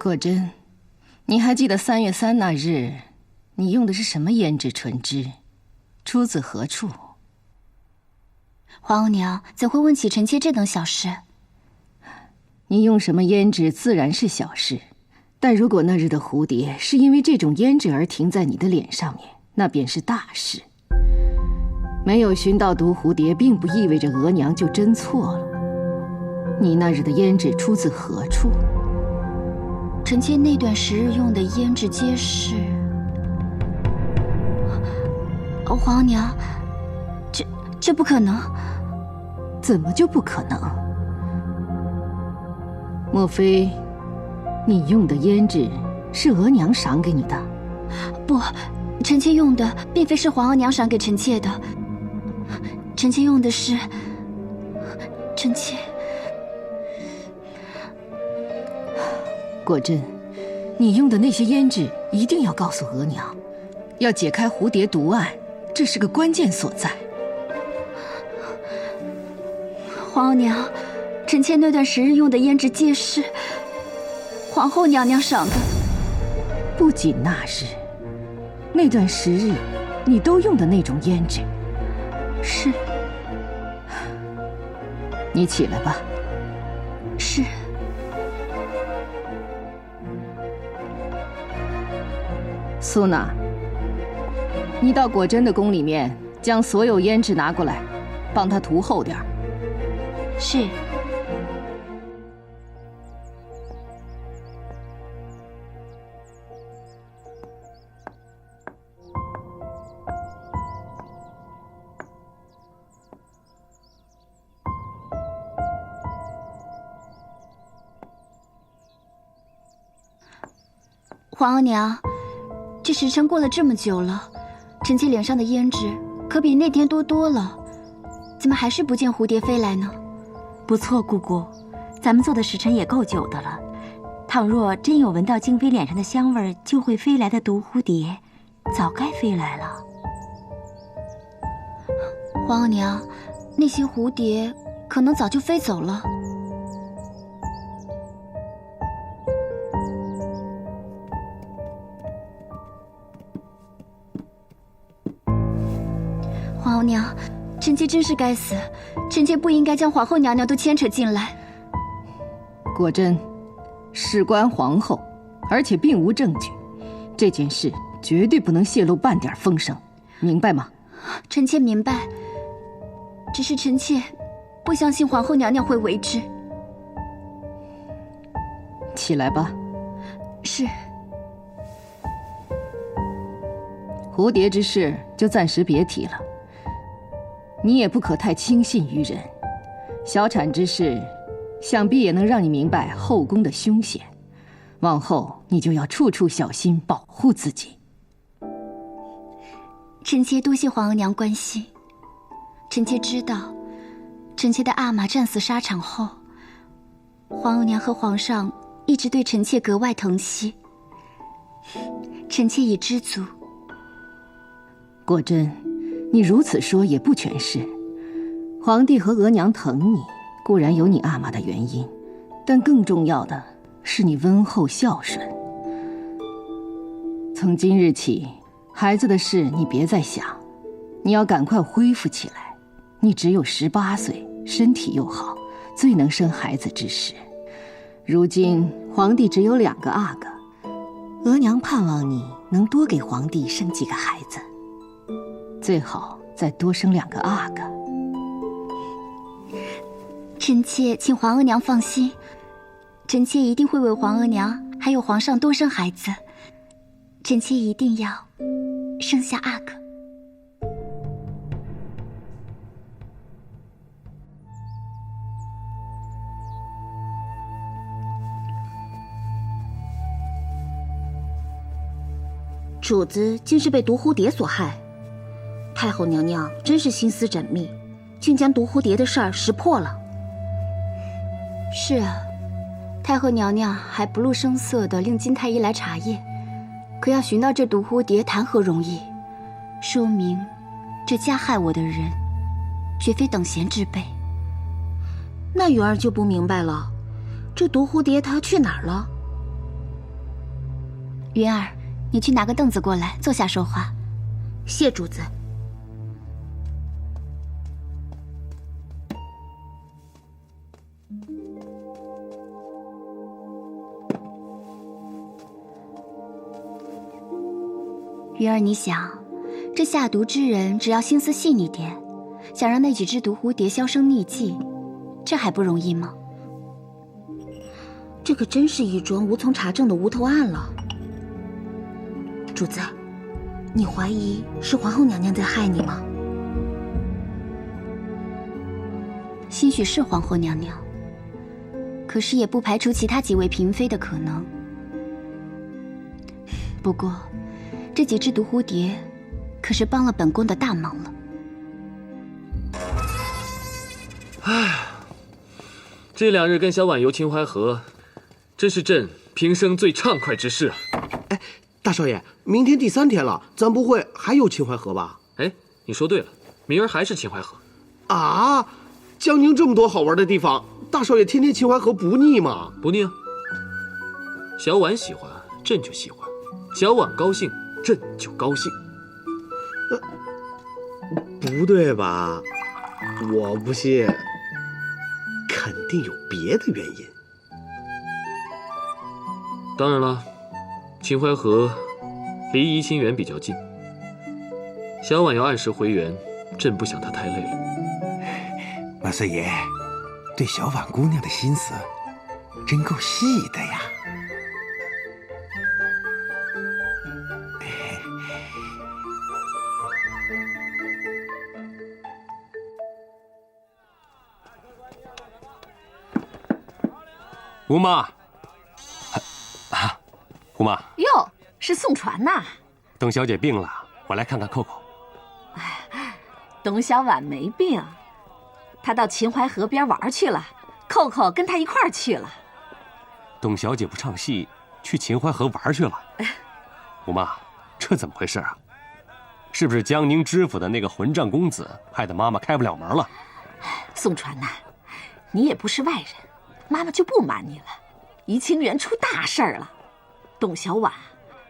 果真，你还记得3月3那日，你用的是什么胭脂唇脂？出自何处？皇额娘怎会问起臣妾这等小事？你用什么胭脂自然是小事，但如果那日的蝴蝶是因为这种胭脂而停在你的脸上面，那便是大事。没有寻到毒蝴蝶，并不意味着额娘就真错了。你那日的胭脂出自何处？臣妾那段时日用的胭脂皆是……皇额娘，这不可能！怎么就不可能？莫非你用的胭脂是额娘赏给你的？不，臣妾用的并非是皇额娘赏给臣妾的，臣妾用的是……臣妾……果真，你用的那些胭脂一定要告诉额娘，要解开蝴蝶毒案，这是个关键所在。皇额娘，臣妾那段时日用的胭脂皆是皇后娘娘赏的。不仅那日，那段时日你都用的那种胭脂。是。你起来吧。是。苏娜，你到果真的宫里面，将所有胭脂拿过来，帮她涂厚点儿。是。皇额娘，这时辰过了这么久了，臣妾脸上的胭脂可比那天多了，怎么还是不见蝴蝶飞来呢？不错，姑姑，咱们做的时辰也够久的了。倘若真有闻到静妃脸上的香味就会飞来的毒蝴蝶，早该飞来了。皇额娘，那些蝴蝶可能早就飞走了。皇后娘，臣妾真是该死，臣妾不应该将皇后娘娘都牵扯进来。果真，事关皇后，而且并无证据，这件事绝对不能泄露半点风声，明白吗？臣妾明白，只是臣妾不相信皇后娘娘会为之。起来吧。是。蝴蝶之事就暂时别提了。你也不可太轻信于人，小产之事，想必也能让你明白后宫的凶险。往后你就要处处小心，保护自己。臣妾多谢皇额娘关心。臣妾知道，臣妾的阿玛战死沙场后，皇额娘和皇上一直对臣妾格外疼惜。臣妾已知足。果真，你如此说也不全是。皇帝和额娘疼你，固然有你阿玛的原因，但更重要的是你温厚孝顺。从今日起，孩子的事你别再想，你要赶快恢复起来。你只有18岁，身体又好，最能生孩子之时。如今皇帝只有2个阿哥，额娘盼望你能多给皇帝生几个孩子，最好再多生2个阿哥。臣妾请皇额娘放心，臣妾一定会为皇额娘还有皇上多生孩子。臣妾一定要生下阿哥。主子竟是被毒蝴蝶所害，太后娘娘真是心思缜密，竟将毒蝴蝶的事儿识破了。是啊，太后娘娘还不露声色地令金太医来查验，可要寻到这毒蝴蝶谈何容易？说明这加害我的人绝非等闲之辈。那云儿就不明白了，这毒蝴蝶它去哪儿了？云儿，你去拿个凳子过来，坐下说话。谢主子。云儿，你想，这下毒之人只要心思细腻点，想让那几只毒蝴蝶销声匿迹，这还不容易吗？这可真是一桩无从查证的无头案了。主子，你怀疑是皇后娘娘在害你吗？兴许是皇后娘娘，可是也不排除其他几位嫔妃的可能。不过，这几只毒蝴蝶可是帮了本宫的大忙了。唉，这2日跟小婉游秦淮河，真是朕平生最畅快之事啊！哎，大少爷，明天第3天了，咱不会还有秦淮河吧？哎，你说对了，明儿还是秦淮河。啊，江宁这么多好玩的地方，大少爷天天秦淮河不腻吗？不腻啊。小婉喜欢，朕就喜欢；小婉高兴，朕就高兴。不对吧？我不信，肯定有别的原因。当然了，秦淮河离怡清园比较近，小婉要按时回园，朕不想她太累了。万岁爷对小婉姑娘的心思真够细的呀。姑妈，姑妈哟，是宋传呐。董小姐病了，我来看看扣扣。董小婉没病，她到秦淮河边玩去了，扣扣跟她一块儿去了。董小姐不唱戏，去秦淮河玩去了。姑妈，这怎么回事啊？是不是江宁知府的那个混账公子害得妈妈开不了门了？宋传呐，你也不是外人，妈妈就不瞒你了。怡清园出大事儿了，董小婉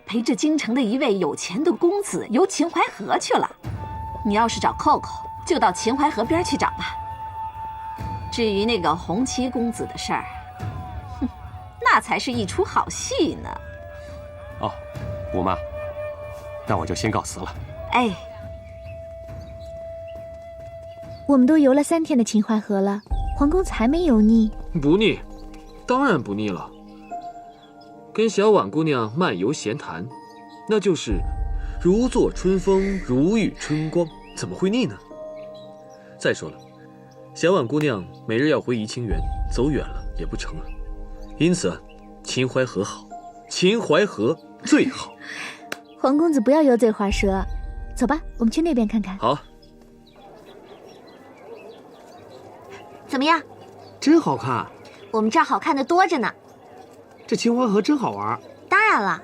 陪着京城的一位有钱的公子游秦淮河去了。你要是找扣扣，就到秦淮河边去找吧。至于那个红旗公子的事儿，那才是一出好戏呢。哦，姑妈，那我就先告辞了。哎，我们都游了3天的秦淮河了，皇公子还没油腻？不腻，当然不腻了。跟小婉姑娘漫游闲谈，那就是如坐春风，如沐春光，怎么会腻呢？再说了，小婉姑娘每日要回怡清园，走远了也不成了。因此，秦淮河好，秦淮河最好。皇公子不要油嘴滑舌，走吧，我们去那边看看。好。怎么样？真好看。我们这儿好看的多着呢。这秦淮河真好玩。当然了。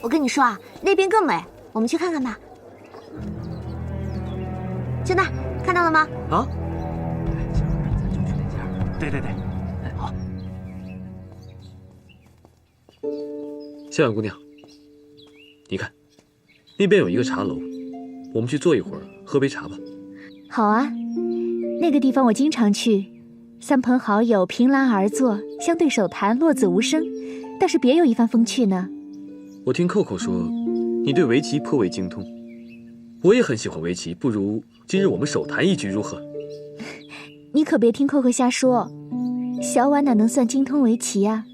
我跟你说啊，那边更美，我们去看看吧。就那，看到了吗？啊。对对对，好。小婉姑娘，你看，那边有一个茶楼，我们去坐一会儿，喝杯茶吧。好啊，那个地方我经常去，三朋好友凭栏而坐，相对手谈，落子无声，倒是别有一番风趣呢。我听扣扣说，你对围棋颇为精通，我也很喜欢围棋，不如今日我们手谈一局如何？你可别听扣扣瞎说，小婉哪能算精通围棋啊？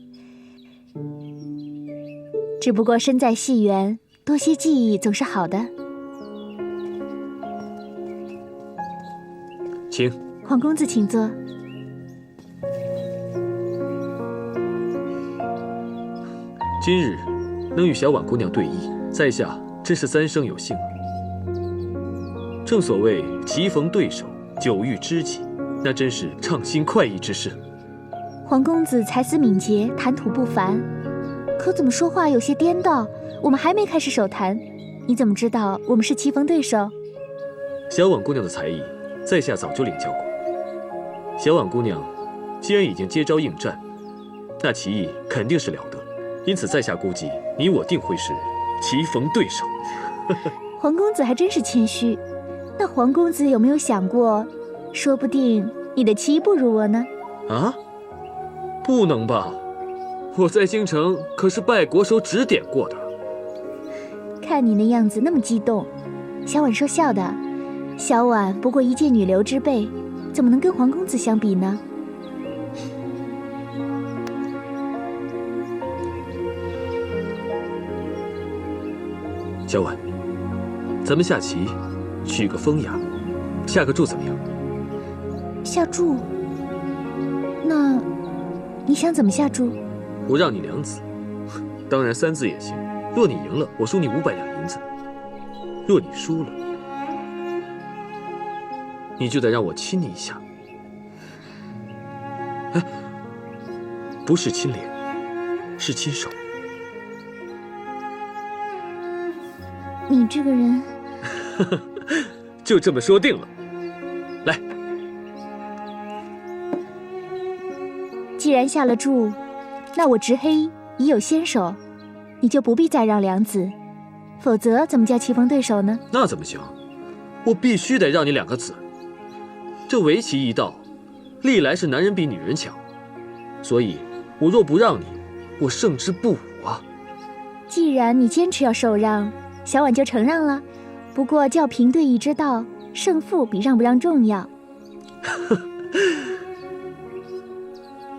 只不过身在戏园，多些记忆总是好的。请，皇公子请坐。今日能与小婉姑娘对弈，在下真是三生有幸。正所谓棋逢对手，久遇知己，那真是畅心快意之事。皇公子才思敏捷，谈吐不凡，可怎么说话有些颠倒？我们还没开始手谈，你怎么知道我们是棋逢对手？小婉姑娘的才艺，在下早就领教过。小婉姑娘既然已经接招应战，那棋艺肯定是了得，因此在下估计你我定会是棋逢对手。皇公子还真是谦虚。那皇公子有没有想过，说不定你的棋艺不如我呢？啊？不能吧？我在京城可是拜国手指点过的。看你那样子那么激动，小婉说笑的。小婉不过一介女流之辈，怎么能跟皇公子相比呢？小婉，咱们下棋取个风雅，下个注怎么样？下注？那你想怎么下注？我让你2子，当然3子也行。若你赢了，我输你500两银子；若你输了，你就得让我亲你一下。哎，不是亲脸，是亲手。你这个人，就这么说定了。来，既然下了注，那我执黑已有先手，你就不必再让2子，否则怎么叫棋逢对手呢？那怎么行？我必须得让你2个子。这围棋一道，历来是男人比女人强，所以我若不让你，我胜之不武啊。既然你坚持要受让，小婉就承让了。不过叫凭对弈之道，胜负比让不让重要。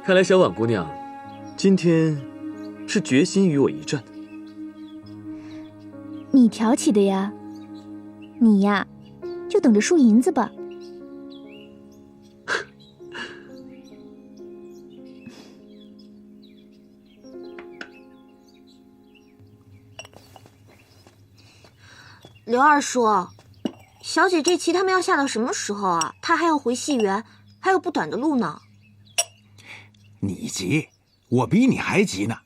看来小婉姑娘今天是决心与我一战的。你挑起的呀，你呀，就等着输银子吧。刘二叔，小姐这棋他们要下到什么时候啊？她还要回戏园，还有不短的路呢。你急，我比你还急呢。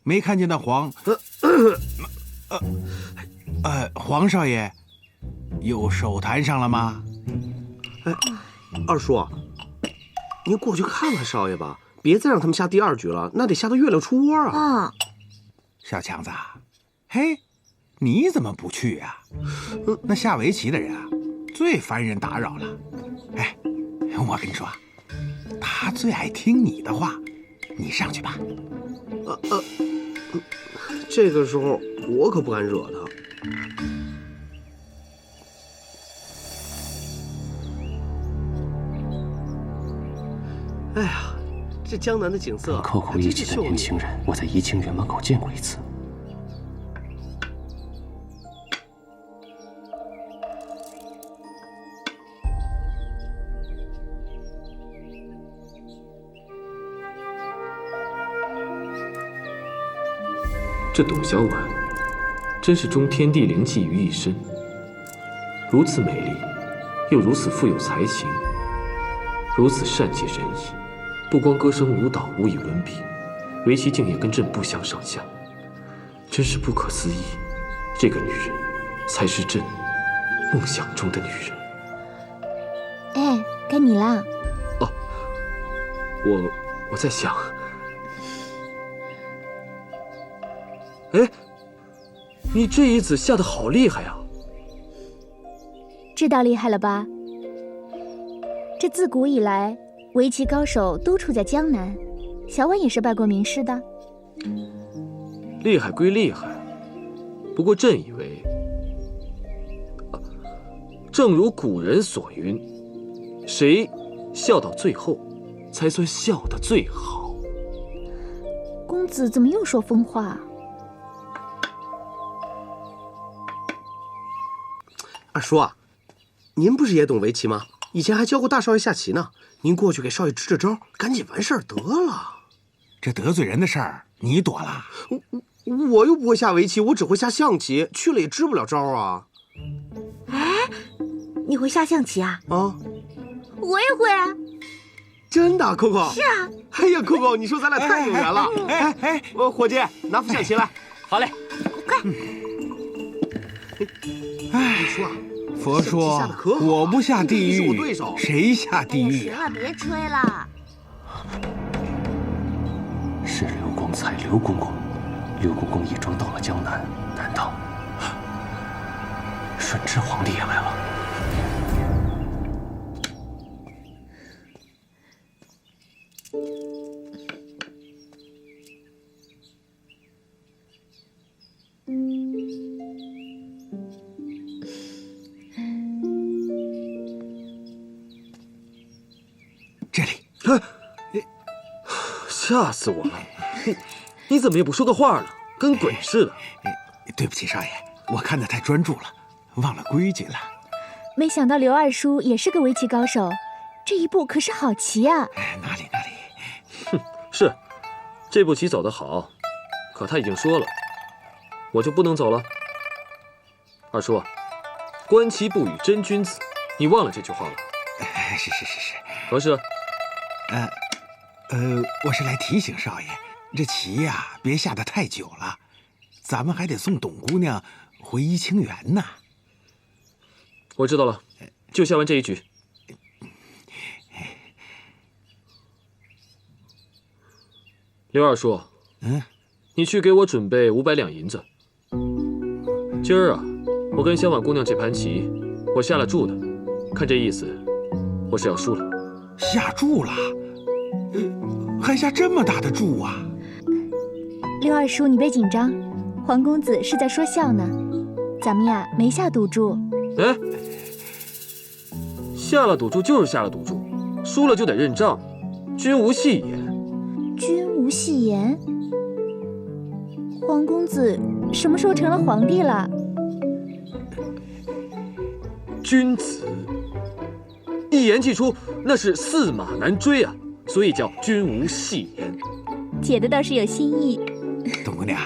没看见那黄少爷又手谈上了吗？哎，二叔，您过去看看少爷吧，别再让他们下第2局了，那得下到月亮出窝啊。小强子，嘿，你怎么不去呀？那下围棋的人啊，最烦人打扰了。哎，我跟你说，他最爱听你的话，你上去吧。这个时候我可不敢惹他。哎呀，这江南的景色，扣扣一起的年轻人，我在怡清园门口见过一次。这董小宛真是终天地灵气于一身，如此美丽，又如此富有才情，如此善解人意，不光歌声舞蹈无以伦比，围棋竟也跟朕不相上下，真是不可思议。这个女人，才是朕梦想中的女人。哎，该你啦。哦，我在想，哎，你这一子下得好厉害呀！知道厉害了吧？这自古以来，围棋高手都处在江南，小婉也是拜过名师的。厉害归厉害，不过朕以为，正如古人所云，谁笑到最后，才算笑得最好。公子怎么又说疯话？二叔啊，您不是也懂围棋吗？以前还教过大少爷下棋呢。您过去给少爷支支招，赶紧完事儿得了。这得罪人的事儿你躲了？我又不会下围棋，我只会下象棋，去了也支不了招啊。哎，你会下象棋啊？啊，我也会啊。真的，Coco？是啊。哎呀，Coco，你说咱俩太有缘了。哎，伙计，拿副象棋来。好嘞，快。哎，佛说我不下地狱，谁下地狱？行了，别吹了。是刘公才，刘公公，刘公公义庄到了江南，难道顺治皇帝也来了？这里，吓死我了！你怎么也不说个话呢？跟鬼似的。对不起，少爷，我看得太专注了，忘了规矩了。没想到刘二叔也是个围棋高手，这一步可是好棋啊！哪里？哼，是，这步棋走得好，可他已经说了，我就不能走了。二叔，观棋不语真君子，你忘了这句话了？是。何事？我是来提醒少爷，这棋呀，别下得太久了，咱们还得送董姑娘回怡清园呢。我知道了，就下完这一局。刘二叔，你去给我准备500两银子。今儿啊，我跟小婉姑娘这盘棋，我下了注的，看这意思，我是要输了。下注了？还下这么大的注啊！刘二叔，你别紧张，黄公子是在说笑呢。咱们呀，没下赌注。哎，下了赌注就是下了赌注，输了就得认账，君无戏言。君无戏言？黄公子什么时候成了皇帝了？君子一言既出，那是驷马难追啊，所以叫君无戏言。姐的倒是有新意。董姑娘，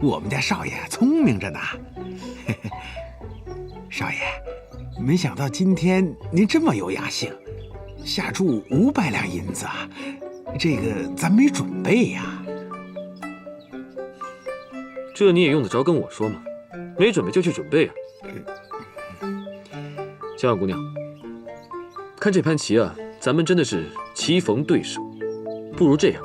我们家少爷聪明着呢。少爷，没想到今天您这么有雅兴，下注500两银子啊，这个咱没准备呀。这你也用得着跟我说吗？没准备就去准备啊。小婉姑娘，看这盘棋啊，咱们真的是棋逢对手。不如这样，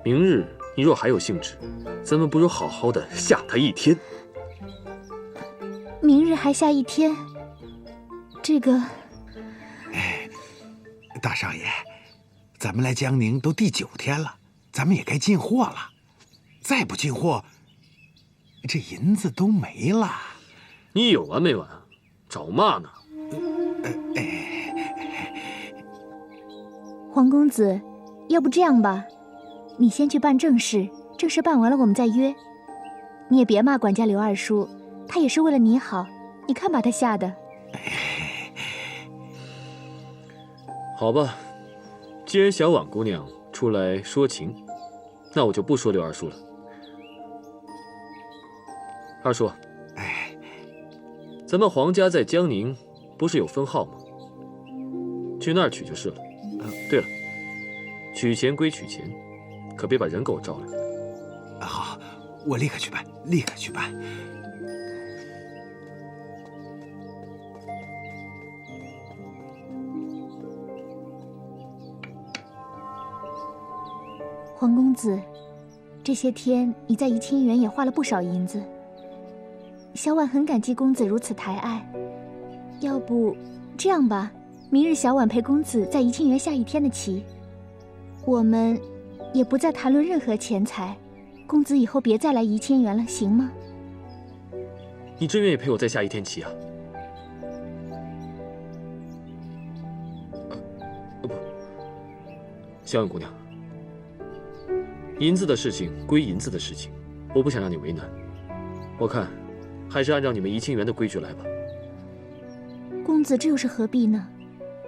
明日你若还有兴致，咱们不如好好的下他一天。明日还下一天，这个……大少爷，咱们来江宁都第9天了，咱们也该进货了。再不进货，这银子都没了。你有完没完？找骂呢？黄公子，要不这样吧，你先去办正事，正事办完了我们再约。你也别骂管家刘二叔，他也是为了你好，你看把他吓的。好吧，既然小婉姑娘出来说情，那我就不说刘二叔了。二叔，咱们皇家在江宁不是有分号吗？去那儿取就是了。对了，取钱归取钱，可别把人给我招来。好，我立刻去办，立刻去办。皇公子，这些天你在怡清园也花了不少银子，小婉很感激公子如此抬爱。要不这样吧，明日小婉陪公子在怡清园下一天的棋，我们也不再谈论任何钱财。公子以后别再来怡清园了，行吗？你真愿意陪我再下一天棋啊？不，小婉姑娘。银子的事情归银子的事情，我不想让你为难。我看，还是按照你们怡清园的规矩来吧。公子这又是何必呢？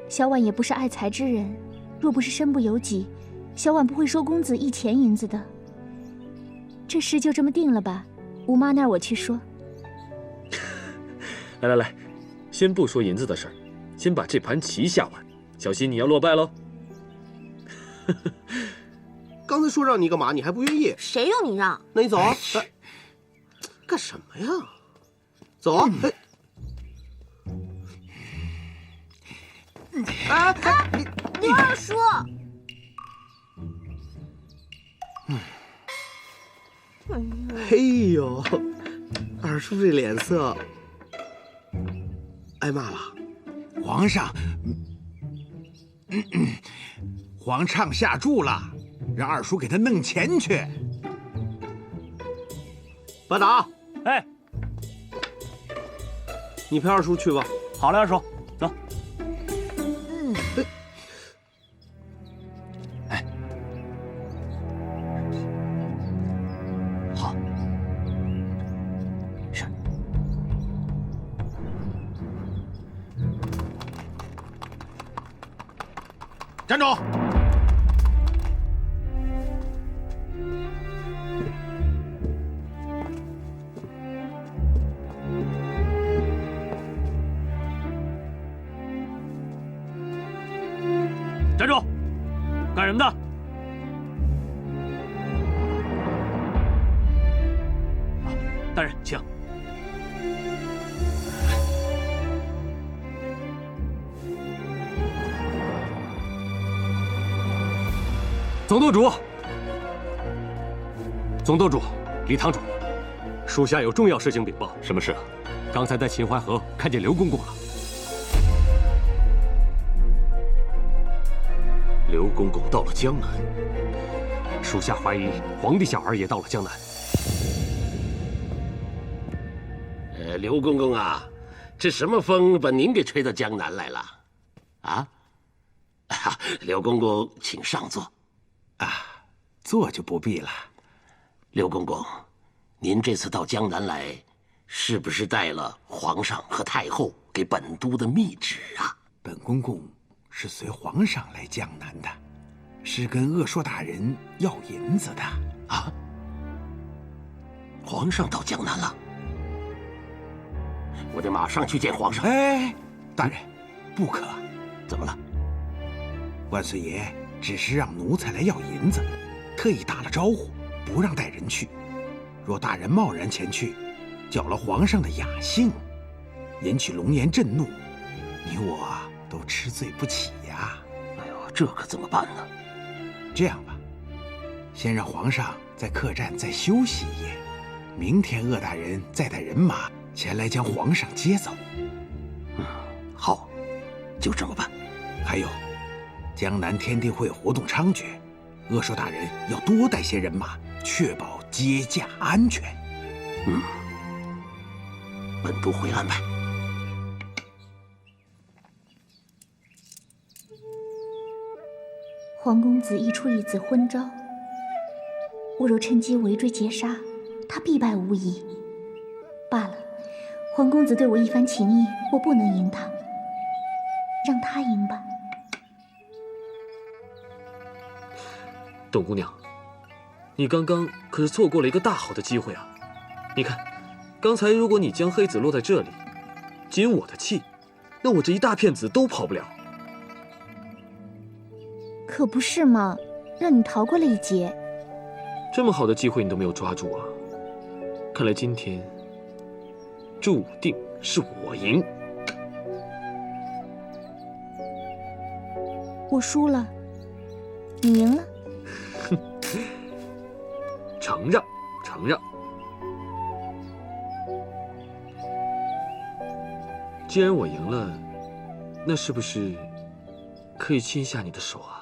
小婉也不是爱财之人，若不是身不由己，小婉不会收公子一钱银子的。这事就这么定了吧？吴妈那儿我去说。来，先不说银子的事儿，先把这盘棋下完，小心你要落败喽。刚才说让你干嘛，你还不愿意？谁让你让？那你走啊！干什么呀？走啊！刘二叔。哎呦，二叔这脸色，挨骂了。皇上，皇上下注了。让二叔给他弄钱去。班长，哎，你陪二叔去吧。好嘞，二叔，走。哎，好，是。站住！站住！干什么的？大人，请。总舵主，总舵主，李堂主，属下有重要事情禀报。什么事？刚才在秦淮河看见刘公公了。刘公公到了江南，属下怀疑皇帝小儿也到了江南。刘公公啊，这什么风把您给吹到江南来了？啊？刘公公，请上座。坐就不必了。刘公公，您这次到江南来，是不是带了皇上和太后给本都的密旨啊？本公公是随皇上来江南的，是跟鄂硕大人要银子的。啊？皇上到江南了？我得马上去见皇上。哎，大人，不可。怎么了？万岁爷只是让奴才来要银子，特意打了招呼，不让带人去。若大人贸然前去，搅了皇上的雅兴，引起龙颜震怒，你我都吃罪不起呀！哎呦，这可怎么办呢？这样吧，先让皇上在客栈再休息一夜，明天鄂大人再带人马前来将皇上接走。好，就这么办。还有，江南天地会活动猖獗，鄂硕大人要多带些人马，确保接驾安全。本都会安排。皇公子一出一子昏招，我若趁机围追截杀，他必败无疑。罢了，皇公子对我一番情谊，我不能赢他，让他赢吧。董姑娘，你刚刚可是错过了一个大好的机会啊！你看，刚才如果你将黑子落在这里，经我的气，那我这一大片子都跑不了。可不是嘛，让你逃过了一劫。这么好的机会你都没有抓住啊！看来今天注定是我赢。我输了，你赢了。承让，承让。既然我赢了，那是不是可以亲下你的手啊？